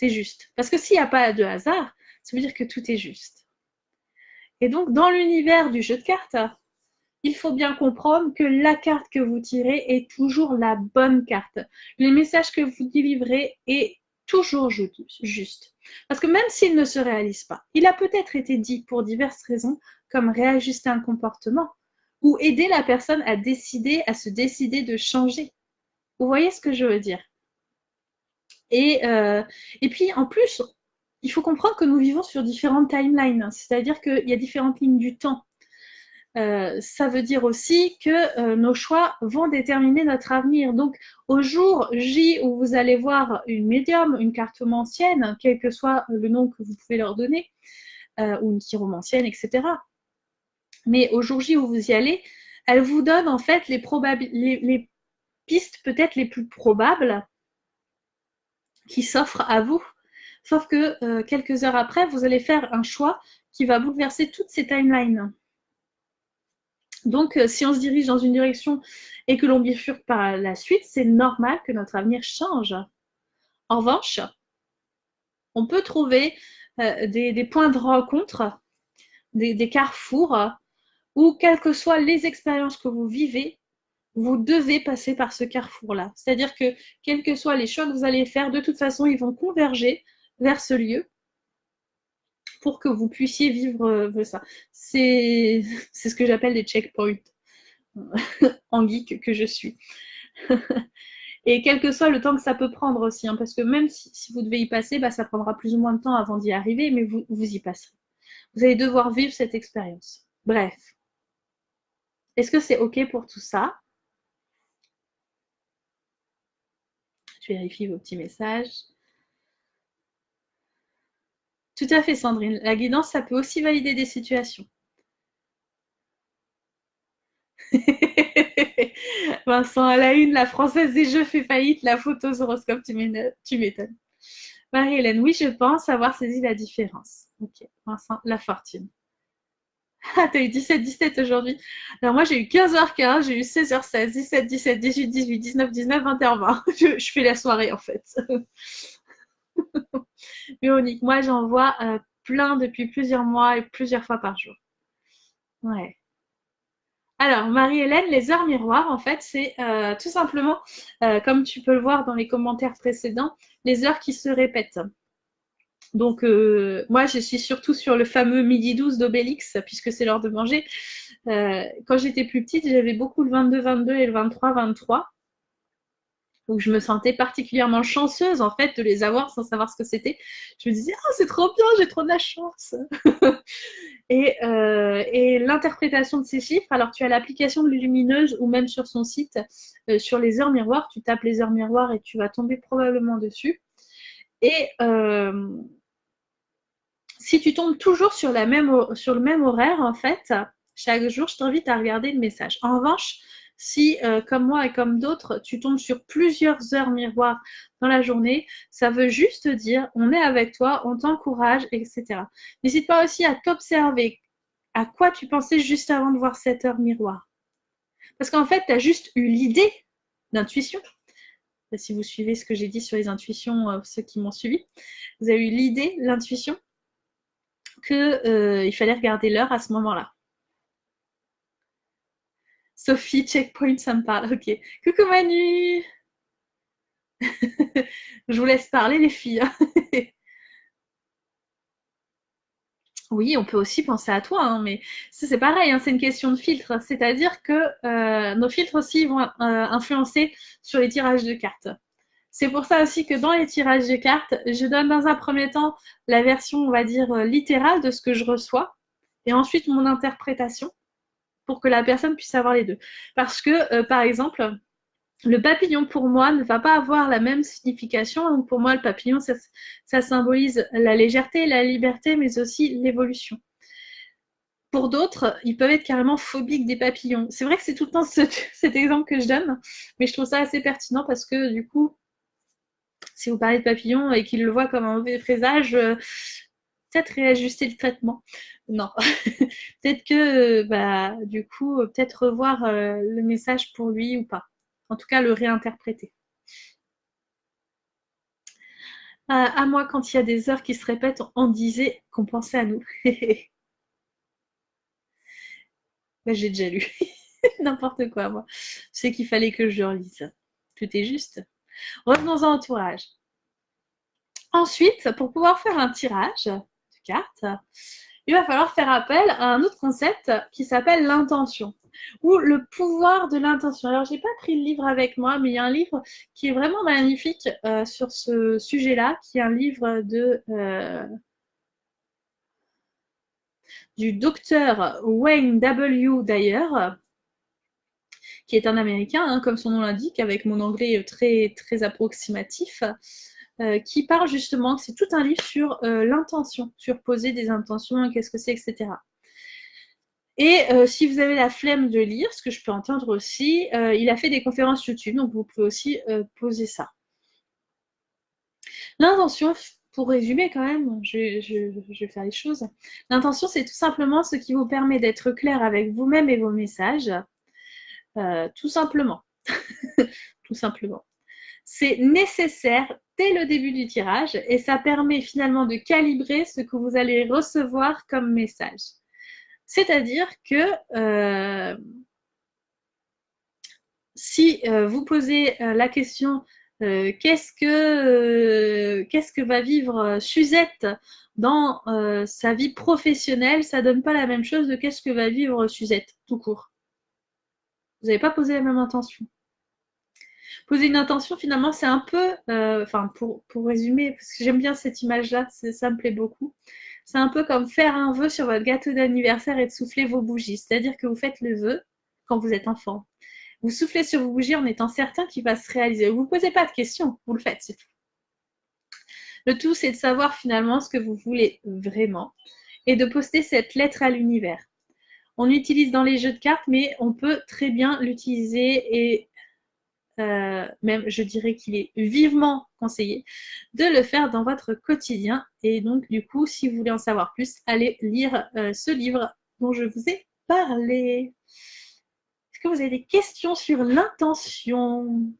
est juste. Parce que s'il n'y a pas de hasard, ça veut dire que tout est juste. Et donc, dans l'univers du jeu de cartes, il faut bien comprendre que la carte que vous tirez est toujours la bonne carte. Le message que vous délivrez est toujours juste. Parce que même s'il ne se réalise pas, il a peut-être été dit pour diverses raisons, comme réajuster un comportement ou aider la personne à se décider de changer. Vous voyez ce que je veux dire? Et puis, en plus, il faut comprendre que nous vivons sur différentes timelines, c'est-à-dire qu'il y a différentes lignes du temps. Ça veut dire aussi que nos choix vont déterminer notre avenir. Donc, au jour J où vous allez voir une médium, une cartomancienne, quel que soit le nom que vous pouvez leur donner, ou une chiromancienne, etc. Mais au jour J où vous y allez, elle vous donne en fait les pistes peut-être les plus probables qui s'offrent à vous. Sauf que quelques heures après, vous allez faire un choix qui va bouleverser toutes ces timelines. Donc, si on se dirige dans une direction et que l'on bifurque par la suite, c'est normal que notre avenir change. En revanche, on peut trouver des points de rencontre, des carrefours, où, quelles que soient les expériences que vous vivez, vous devez passer par ce carrefour-là. C'est-à-dire que, quels que soient les choix que vous allez faire, de toute façon, ils vont converger vers ce lieu pour que vous puissiez vivre ça. C'est ce que j'appelle des checkpoints en geek que je suis. Et quel que soit le temps que ça peut prendre aussi, hein, parce que même si vous devez y passer, bah, ça prendra plus ou moins de temps avant d'y arriver, mais vous y passerez. Vous allez devoir vivre cette expérience. Bref. Est-ce que c'est OK pour tout ça? Je vérifie vos petits messages. Tout à fait, Sandrine. La guidance, ça peut aussi valider des situations. Vincent, à la une, la française des jeux fait faillite, la faute aux horoscopes, tu m'étonnes. Marie-Hélène, oui, je pense avoir saisi la différence. Ok, Vincent, la fortune. Ah, t'as eu 17-17 aujourd'hui. Alors moi, j'ai eu 15h15, j'ai eu 16h16, 17-17, 18-18, 19-19, 20h20. Je fais la soirée, en fait. Véronique, moi, j'en vois plein depuis plusieurs mois et plusieurs fois par jour. Ouais. Alors, Marie-Hélène, les heures miroirs, en fait, c'est tout simplement, comme tu peux le voir dans les commentaires précédents, les heures qui se répètent. Donc, moi, je suis surtout sur le fameux midi 12 d'Obélix, puisque c'est l'heure de manger. Quand j'étais plus petite, j'avais beaucoup le 22-22 et le 23-23. Donc, je me sentais particulièrement chanceuse, en fait, de les avoir sans savoir ce que c'était. Je me disais, ah, c'est trop bien, j'ai trop de la chance. Et l'interprétation de ces chiffres, alors tu as l'application de Lumineuse ou même sur son site, sur les heures miroirs, tu tapes les heures miroirs et tu vas tomber probablement dessus. Et si tu tombes toujours sur le même horaire, en fait, chaque jour, je t'invite à regarder le message. En revanche, si, comme moi et comme d'autres, tu tombes sur plusieurs heures miroirs dans la journée, ça veut juste dire on est avec toi, on t'encourage, etc. N'hésite pas aussi à t'observer. À quoi tu pensais juste avant de voir cette heure miroir? Parce qu'en fait, tu as juste eu l'idée d'intuition. Si vous suivez ce que j'ai dit sur les intuitions, ceux qui m'ont suivi, vous avez eu l'idée, l'intuition, qu'il fallait regarder l'heure à ce moment-là. Sophie, checkpoint, ça me parle. Ok. Coucou Manu. Je vous laisse parler les filles. Oui, on peut aussi penser à toi, hein, mais ça c'est pareil, hein, c'est une question de filtre. C'est-à-dire que nos filtres aussi vont influencer sur les tirages de cartes. C'est pour ça aussi que dans les tirages de cartes, je donne dans un premier temps la version, on va dire, littérale de ce que je reçois, et ensuite mon interprétation, pour que la personne puisse avoir les deux. Parce que, par exemple, le papillon pour moi ne va pas avoir la même signification. Donc pour moi, le papillon, ça symbolise la légèreté, la liberté, mais aussi l'évolution. Pour d'autres, ils peuvent être carrément phobiques des papillons. C'est vrai que c'est tout le temps cet exemple que je donne, mais je trouve ça assez pertinent parce que du coup, si vous parlez de papillons et qu'ils le voient comme un mauvais présage, peut-être réajuster le traitement. Non, peut-être que du coup, peut-être revoir le message pour lui ou pas. En tout cas, le réinterpréter. À moi, quand il y a des heures qui se répètent, on disait qu'on pensait à nous. Bah, j'ai déjà lu. N'importe quoi, moi. Je sais qu'il fallait que je relise. Tout est juste. Revenons en entourage. Ensuite, pour pouvoir faire un tirage de cartes, il va falloir faire appel à un autre concept qui s'appelle l'intention ou le pouvoir de l'intention. Alors, j'ai pas pris le livre avec moi, mais il y a un livre qui est vraiment magnifique sur ce sujet-là, qui est un livre du docteur Wayne W. Dyer, qui est un Américain, hein, comme son nom l'indique, avec mon anglais très, très approximatif, qui parle justement, c'est tout un livre sur l'intention, sur poser des intentions, qu'est-ce que c'est, etc. Et si vous avez la flemme de lire, ce que je peux entendre aussi, il a fait des conférences YouTube, donc vous pouvez aussi poser ça. L'intention, pour résumer quand même, je vais faire les choses. L'intention, c'est tout simplement ce qui vous permet d'être clair avec vous-même et vos messages, tout simplement. Tout simplement. C'est nécessaire dès le début du tirage et ça permet finalement de calibrer ce que vous allez recevoir comme message. C'est-à-dire que si vous posez la question qu'est-ce que va vivre Suzette dans sa vie professionnelle, ça donne pas la même chose de qu'est-ce que va vivre Suzette, tout court. Vous n'avez pas posé la même intention. Poser une intention, finalement, c'est un peu, pour résumer, parce que j'aime bien cette image-là, ça me plaît beaucoup. C'est un peu comme faire un vœu sur votre gâteau d'anniversaire et de souffler vos bougies. C'est-à-dire que vous faites le vœu quand vous êtes enfant. Vous soufflez sur vos bougies en étant certain qu'il va se réaliser. Vous ne posez pas de questions, vous le faites, c'est tout. Le tout, c'est de savoir finalement ce que vous voulez vraiment et de poster cette lettre à l'univers. on utilise dans les jeux de cartes, mais on peut très bien l'utiliser et même je dirais qu'il est vivement conseillé de le faire dans votre quotidien. Et donc du coup, si vous voulez en savoir plus, allez lire ce livre dont je vous ai parlé. Est-ce que vous avez des questions sur l'intention?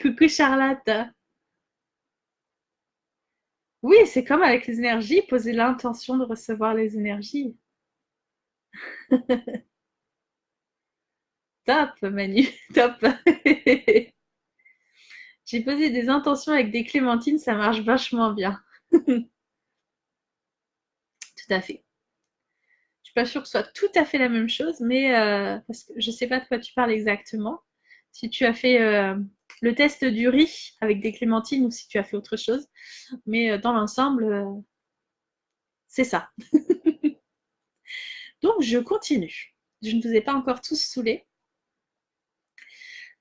Coucou Charlotte. Oui, c'est comme avec les énergies, poser l'intention de recevoir les énergies. Top, Manu, top. J'ai posé des intentions avec des clémentines, ça marche vachement bien. Tout à fait. Je suis pas sûre que ce soit tout à fait la même chose, mais parce que je sais pas de quoi tu parles exactement. Si tu as fait le test du riz avec des clémentines ou si tu as fait autre chose. Mais dans l'ensemble, c'est ça. Donc, je continue. Je ne vous ai pas encore tous saoulés.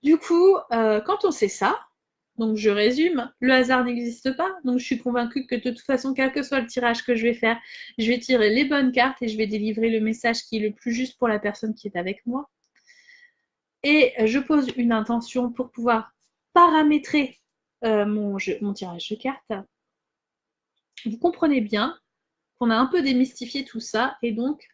Du coup, quand on sait ça, donc je résume, le hasard n'existe pas, donc je suis convaincue que de toute façon, quel que soit le tirage que je vais faire, je vais tirer les bonnes cartes et je vais délivrer le message qui est le plus juste pour la personne qui est avec moi. Et je pose une intention pour pouvoir paramétrer mon tirage de cartes. Vous comprenez bien qu'on a un peu démystifié tout ça et donc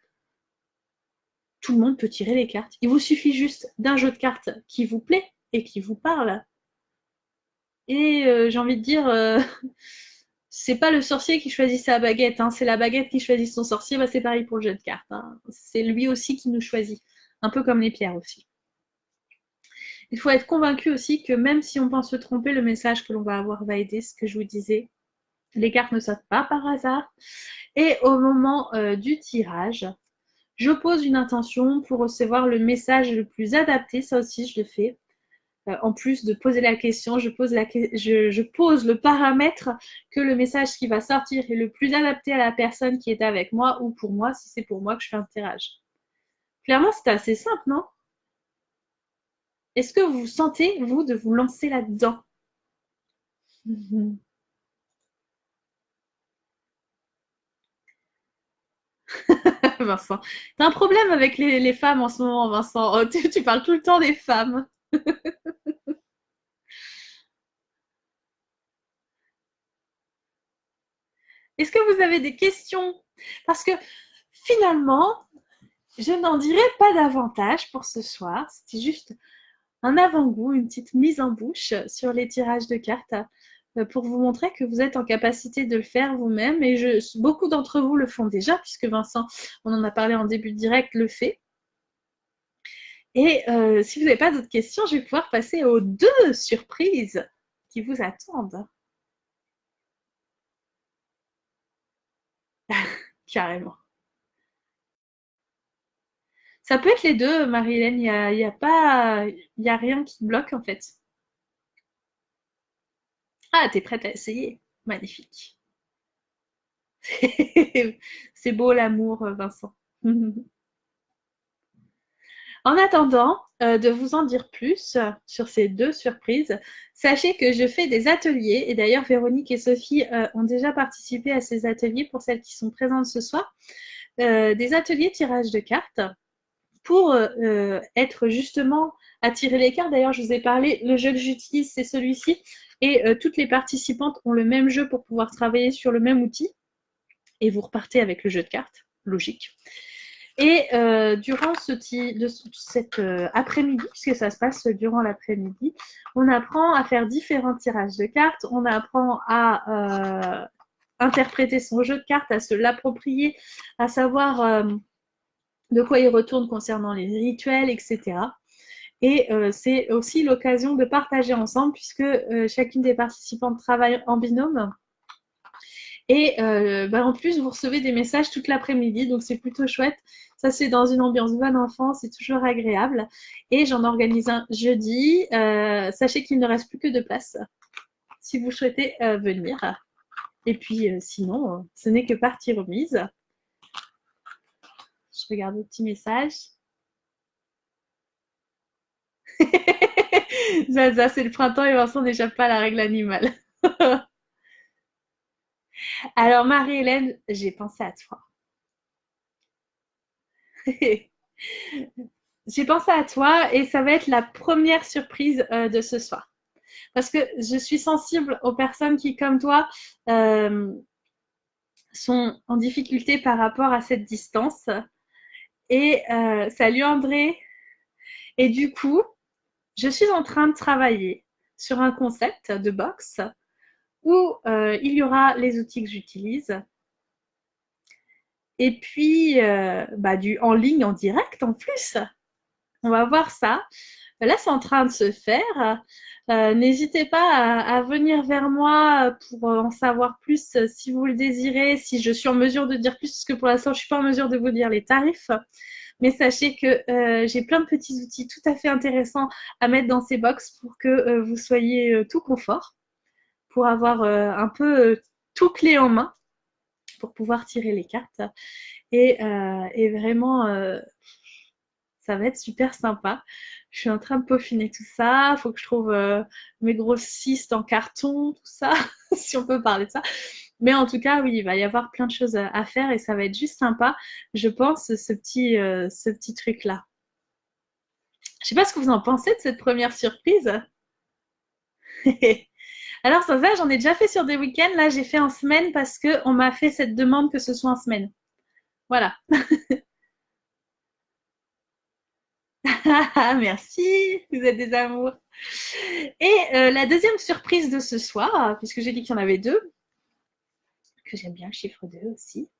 tout le monde peut tirer les cartes. Il vous suffit juste d'un jeu de cartes qui vous plaît et qui vous parle. Et j'ai envie de dire, c'est pas le sorcier qui choisit sa baguette, hein, c'est la baguette qui choisit son sorcier, bah, c'est pareil pour le jeu de cartes. Hein. C'est lui aussi qui nous choisit, un peu comme les pierres aussi. Il faut être convaincu aussi que même si on pense se tromper, le message que l'on va avoir va aider, ce que je vous disais. Les cartes ne sautent pas par hasard. Et au moment du tirage, je pose une intention pour recevoir le message le plus adapté, ça aussi je le fais. En plus de poser la question, je pose le paramètre que le message qui va sortir est le plus adapté à la personne qui est avec moi ou pour moi, si c'est pour moi que je fais un tirage. Clairement, c'est assez simple, non? Est-ce que vous sentez, vous, de vous lancer là-dedans? Vincent, t'as un problème avec les femmes en ce moment, Vincent. Oh, tu parles tout le temps des femmes. Est-ce que vous avez des questions? Parce que finalement, je n'en dirai pas davantage pour ce soir. C'était juste un avant-goût, une petite mise en bouche sur les tirages de cartes pour vous montrer que vous êtes en capacité de le faire vous-même. Et beaucoup d'entre vous le font déjà, puisque Vincent, on en a parlé en début de direct, le fait. Et si vous n'avez pas d'autres questions, je vais pouvoir passer aux deux surprises qui vous attendent. Carrément. Ça peut être les deux, Marie-Hélène, y a pas, y a rien qui bloque en fait. Ah, t'es prête à essayer? Magnifique. C'est beau l'amour, Vincent. En attendant de vous en dire plus sur ces deux surprises, sachez que je fais des ateliers et d'ailleurs Véronique et Sophie ont déjà participé à ces ateliers pour celles qui sont présentes ce soir. Des ateliers tirage de cartes pour être justement à tirer les cartes. D'ailleurs, je vous ai parlé, le jeu que j'utilise, c'est celui-ci. Et toutes les participantes ont le même jeu pour pouvoir travailler sur le même outil. Et vous repartez avec le jeu de cartes, logique. Et durant cet après-midi, puisque ça se passe durant l'après-midi, on apprend à faire différents tirages de cartes, on apprend à interpréter son jeu de cartes, à se l'approprier, à savoir de quoi il retourne concernant les rituels, etc. Et c'est aussi l'occasion de partager ensemble, puisque chacune des participantes travaille en binôme. Et en plus, vous recevez des messages toute l'après-midi, donc c'est plutôt chouette. Ça, c'est dans une ambiance bonne enfant, c'est toujours agréable. Et j'en organise un jeudi. Sachez qu'il ne reste plus que 2 places si vous souhaitez venir. Et puis sinon, ce n'est que partie remise. Je regarde le petit message. Zaza, c'est le printemps et Vincent n'échappe pas à la règle animale. Alors, Marie-Hélène, j'ai pensé à toi. J'ai pensé à toi et ça va être la première surprise de ce soir. Parce que je suis sensible aux personnes qui, comme toi, euh, sont en difficulté par rapport à cette distance. Et salut André. Et du coup, je suis en train de travailler sur un concept de box où il y aura les outils que j'utilise et puis du en ligne, en direct en plus. On va voir ça. Là, c'est en train de se faire. N'hésitez pas à venir vers moi pour en savoir plus si vous le désirez, si je suis en mesure de dire plus, parce que pour l'instant, je suis pas en mesure de vous dire les tarifs. Mais sachez que j'ai plein de petits outils tout à fait intéressants à mettre dans ces box pour que vous soyez tout confort, pour avoir un peu tout clé en main, pour pouvoir tirer les cartes. Et vraiment, ça va être super sympa. Je suis en train de peaufiner tout ça. Il faut que je trouve mes grosses cystes en carton, tout ça, si on peut parler de ça. Mais en tout cas, oui, il va y avoir plein de choses à faire et ça va être juste sympa, je pense, ce petit truc-là. Je sais pas ce que vous en pensez de cette première surprise. Alors, ça va, j'en ai déjà fait sur des week-ends. Là, j'ai fait en semaine parce qu'on m'a fait cette demande que ce soit en semaine. Voilà. Merci, vous êtes des amours. Et la deuxième surprise de ce soir, puisque j'ai dit qu'il y en avait deux, que j'aime bien le chiffre 2 aussi,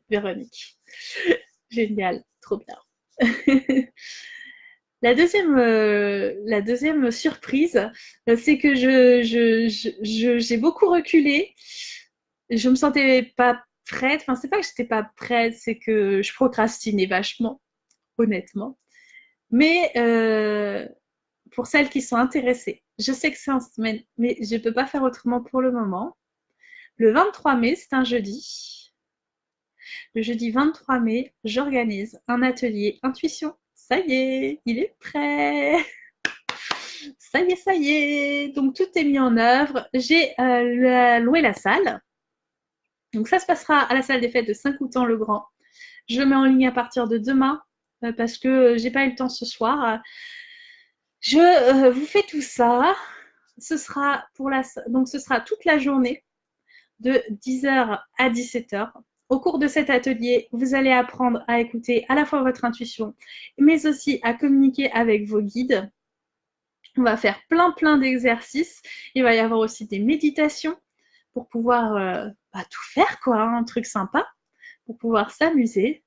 Véronique. Génial, trop bien. La deuxième surprise, c'est que j'ai beaucoup reculé. Je me sentais pas prête. Enfin, c'est pas que j'étais pas prête, c'est que je procrastinais vachement, honnêtement. Mais pour celles qui sont intéressées, je sais que c'est en semaine, mais je ne peux pas faire autrement pour le moment. Le 23 mai, c'est un jeudi. Le jeudi 23 mai, j'organise un atelier intuition. Ça y est, il est prêt. Ça y est. Donc tout est mis en œuvre. J'ai loué la salle. Donc ça se passera à la salle des fêtes de Saint-Coutan-le-Grand. Je le mets en ligne à partir de demain parce que j'ai pas eu le temps ce soir. Je vous fais tout ça. Ce sera toute la journée de 10h à 17h. Au cours de cet atelier, vous allez apprendre à écouter à la fois votre intuition, mais aussi à communiquer avec vos guides. On va faire plein d'exercices. Il va y avoir aussi des méditations pour pouvoir tout faire, quoi, un truc sympa, pour pouvoir s'amuser.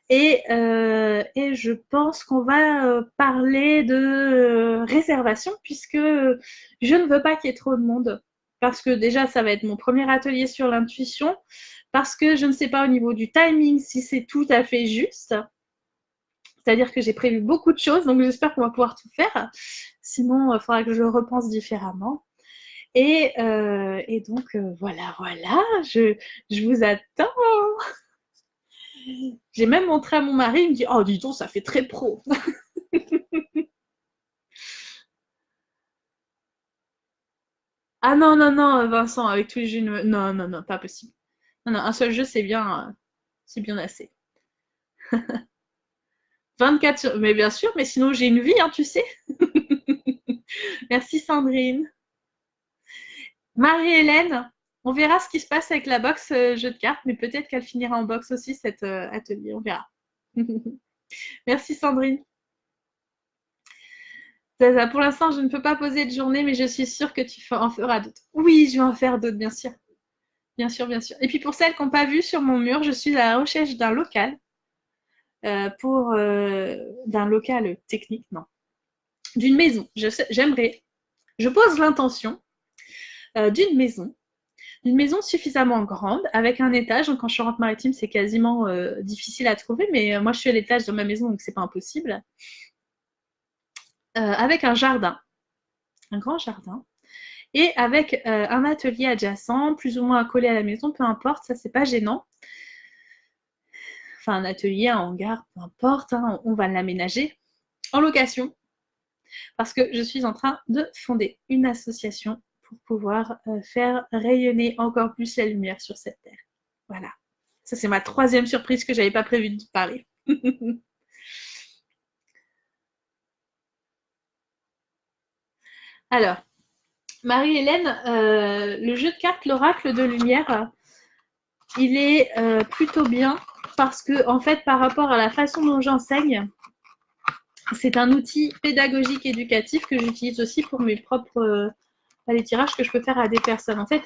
Et je pense qu'on va parler de réservation puisque je ne veux pas qu'il y ait trop de monde. Parce que déjà, ça va être mon premier atelier sur l'intuition. Parce que je ne sais pas au niveau du timing si c'est tout à fait juste. C'est-à-dire que j'ai prévu beaucoup de choses, donc j'espère qu'on va pouvoir tout faire. Sinon, il faudra que je repense différemment. Et donc, voilà, je vous attends. J'ai même montré à mon mari, il me dit oh, dis donc, ça fait très pro. Ah non, non, non, Vincent, avec tous les jeux, non, pas possible. Non, non, un seul jeu, c'est bien assez. 24 mais bien sûr, mais sinon j'ai une vie, hein, tu sais. Merci Sandrine. Marie-Hélène, on verra ce qui se passe avec la box jeu de cartes, mais peut-être qu'elle finira en box aussi cet atelier, on verra. Merci Sandrine. Pour l'instant, je ne peux pas poser de journée, mais je suis sûre que tu en feras d'autres. Oui, je vais en faire d'autres, bien sûr. Bien sûr, bien sûr. Et puis pour celles qui n'ont pas vu sur mon mur, je suis à la recherche d'un local d'un local technique, non, d'une maison. J'aimerais, je pose l'intention d'une maison suffisamment grande avec un étage. Donc en Charente-Maritime, c'est quasiment difficile à trouver, mais moi je suis à l'étage de ma maison, donc c'est pas impossible. Avec un jardin, un grand jardin. Et avec un atelier adjacent, plus ou moins accolé à la maison, peu importe, ça c'est pas gênant. Enfin, un atelier, un hangar, peu importe, hein, on va l'aménager en location parce que je suis en train de fonder une association pour pouvoir faire rayonner encore plus la lumière sur cette terre. Voilà. Ça, c'est ma troisième surprise que j'avais pas prévu de parler. Alors, Marie-Hélène, le jeu de cartes, l'oracle de lumière, il est plutôt bien parce que, en fait, par rapport à la façon dont j'enseigne, c'est un outil pédagogique éducatif que j'utilise aussi pour mes propres les tirages que je peux faire à des personnes. En fait,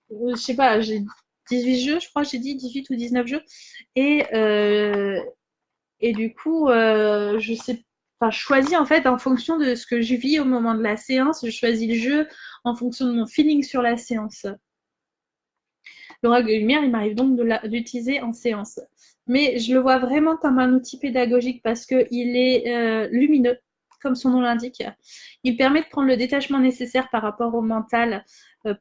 je sais pas, j'ai 18 jeux, je crois, j'ai dit 18 ou 19 jeux. Et, du coup, je sais, enfin, je choisis en fait en fonction de ce que je vis au moment de la séance. Je choisis le jeu en fonction de mon feeling sur la séance. L'oracle de lumière, il m'arrive donc de l'utiliser en séance. Mais je le vois vraiment comme un outil pédagogique parce qu'il est lumineux, comme son nom l'indique. Il permet de prendre le détachement nécessaire par rapport au mental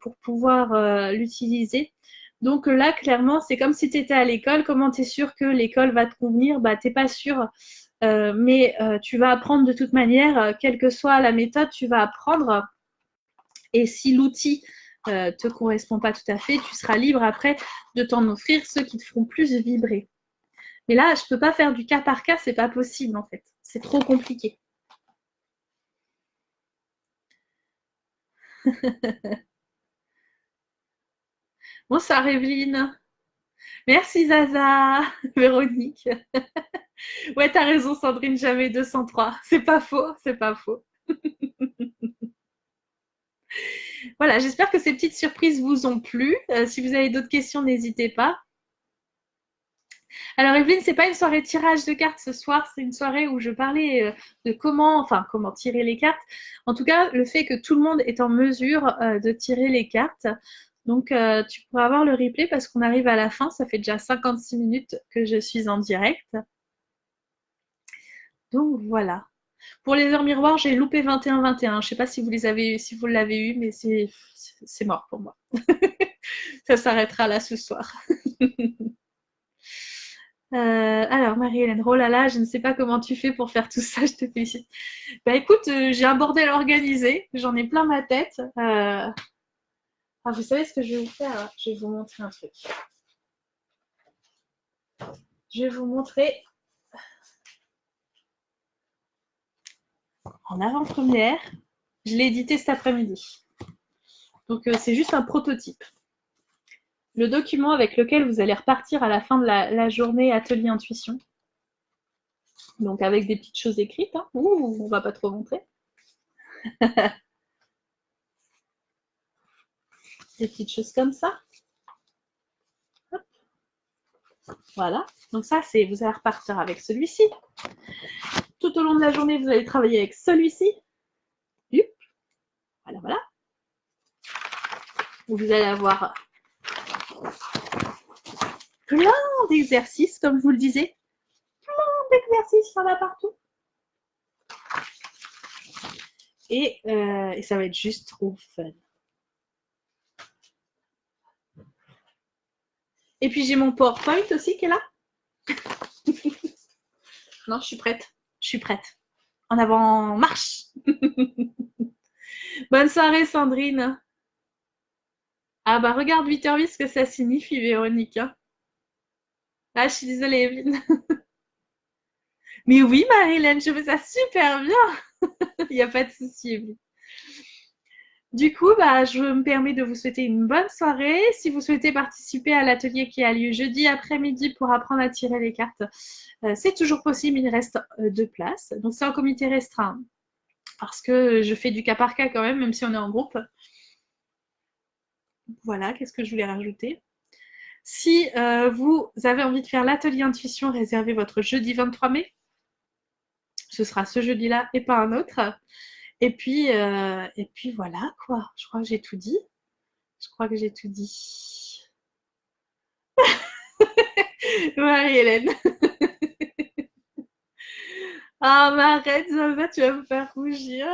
pour pouvoir l'utiliser. Donc là, clairement, c'est comme si tu étais à l'école. Comment tu es sûr que l'école va te convenir? Bah, tu n'es pas sûr. Mais tu vas apprendre de toute manière, quelle que soit la méthode, tu vas apprendre. Et si l'outil te correspond pas tout à fait, tu seras libre après de t'en offrir ceux qui te feront plus vibrer. Mais là, je peux pas faire du cas par cas, c'est pas possible en fait. C'est trop compliqué. Bonsoir Evelyne. Merci Zaza, Véronique. Ouais, t'as raison Sandrine, jamais 203. C'est pas faux, c'est pas faux. Voilà, j'espère que ces petites surprises vous ont plu. Si vous avez d'autres questions, n'hésitez pas. Alors Evelyne, c'est pas une soirée tirage de cartes ce soir, c'est une soirée où je parlais de comment tirer les cartes. En tout cas, le fait que tout le monde est en mesure de tirer les cartes. Donc tu pourras avoir le replay parce qu'on arrive à la fin, ça fait déjà 56 minutes que je suis en direct. Donc voilà. Pour les heures miroirs, j'ai loupé 21-21. Je sais pas si vous les avez, si vous l'avez eu, mais c'est mort pour moi. Ça s'arrêtera là ce soir. Alors, Marie-Hélène, oh là là, je ne sais pas comment tu fais pour faire tout ça, je te félicite. Bah écoute, j'ai un bordel organisé, j'en ai plein ma tête. Vous savez ce que je vais vous faire? Je vais vous montrer un truc. Je vais vous montrer en avant-première. Je l'ai édité cet après-midi. Donc, c'est juste un prototype. Le document avec lequel vous allez repartir à la fin de la journée Atelier Intuition. Donc, avec des petites choses écrites. Hein. Ouh, on va pas trop montrer. Des petites choses comme ça. Hop. Voilà. Donc ça, c'est vous allez repartir avec celui-ci. Tout au long de la journée, vous allez travailler avec celui-ci. Voilà, voilà. Vous allez avoir plein d'exercices, comme je vous le disais. Plein d'exercices, il y en a partout. Et ça va être juste trop fun. Et puis j'ai mon PowerPoint aussi qui est là. Non, je suis prête. Je suis prête. En avant, marche. Bonne soirée, Sandrine. Ah bah regarde 8h08 ce que ça signifie, Véronique. Ah, je suis désolée, Evelyne. Mais oui, Marie-Hélène, je fais ça super bien. Il n'y a pas de souci, Evelyne. Du coup, je me permets de vous souhaiter une bonne soirée. Si vous souhaitez participer à l'atelier qui a lieu jeudi après-midi pour apprendre à tirer les cartes, c'est toujours possible, il reste 2 places. Donc c'est un comité restreint parce que je fais du cas par cas quand même si on est en groupe. Voilà, qu'est-ce que je voulais rajouter? Si vous avez envie de faire l'atelier intuition, réservez votre jeudi 23 mai. Ce sera ce jeudi-là et pas un autre. Et puis voilà, quoi. Je crois que j'ai tout dit. Je crois que j'ai tout dit. Marie-Hélène. Ah, mais arrête, Zaza, tu vas me faire rougir.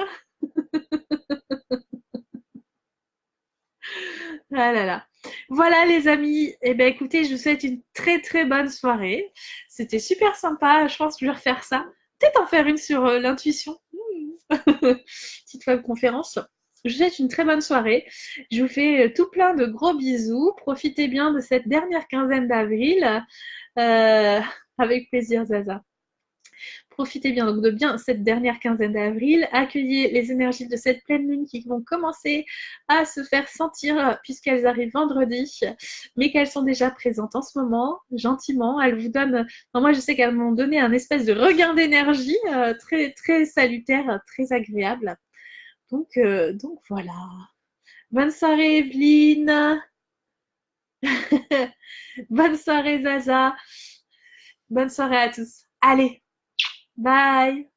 Ah là là. Voilà les amis. Eh bien écoutez, je vous souhaite une très très bonne soirée. C'était super sympa. Je pense que je vais refaire ça. Peut-être en faire une sur l'intuition. Petite web conférence. Je vous souhaite une très bonne soirée. Je vous fais tout plein de gros bisous. Profitez bien de cette dernière quinzaine d'avril. Euh, avec plaisir, Zaza. Profitez bien donc de bien cette dernière quinzaine d'avril, accueillez les énergies de cette pleine lune qui vont commencer à se faire sentir puisqu'elles arrivent vendredi, mais qu'elles sont déjà présentes en ce moment, gentiment. Elles vous donnent, non, moi je sais qu'elles m'ont donné un espèce de regain d'énergie très, très salutaire, très agréable. Donc voilà. Bonne soirée Evelyne. Bonne soirée Zaza. Bonne soirée à tous. Allez, bye.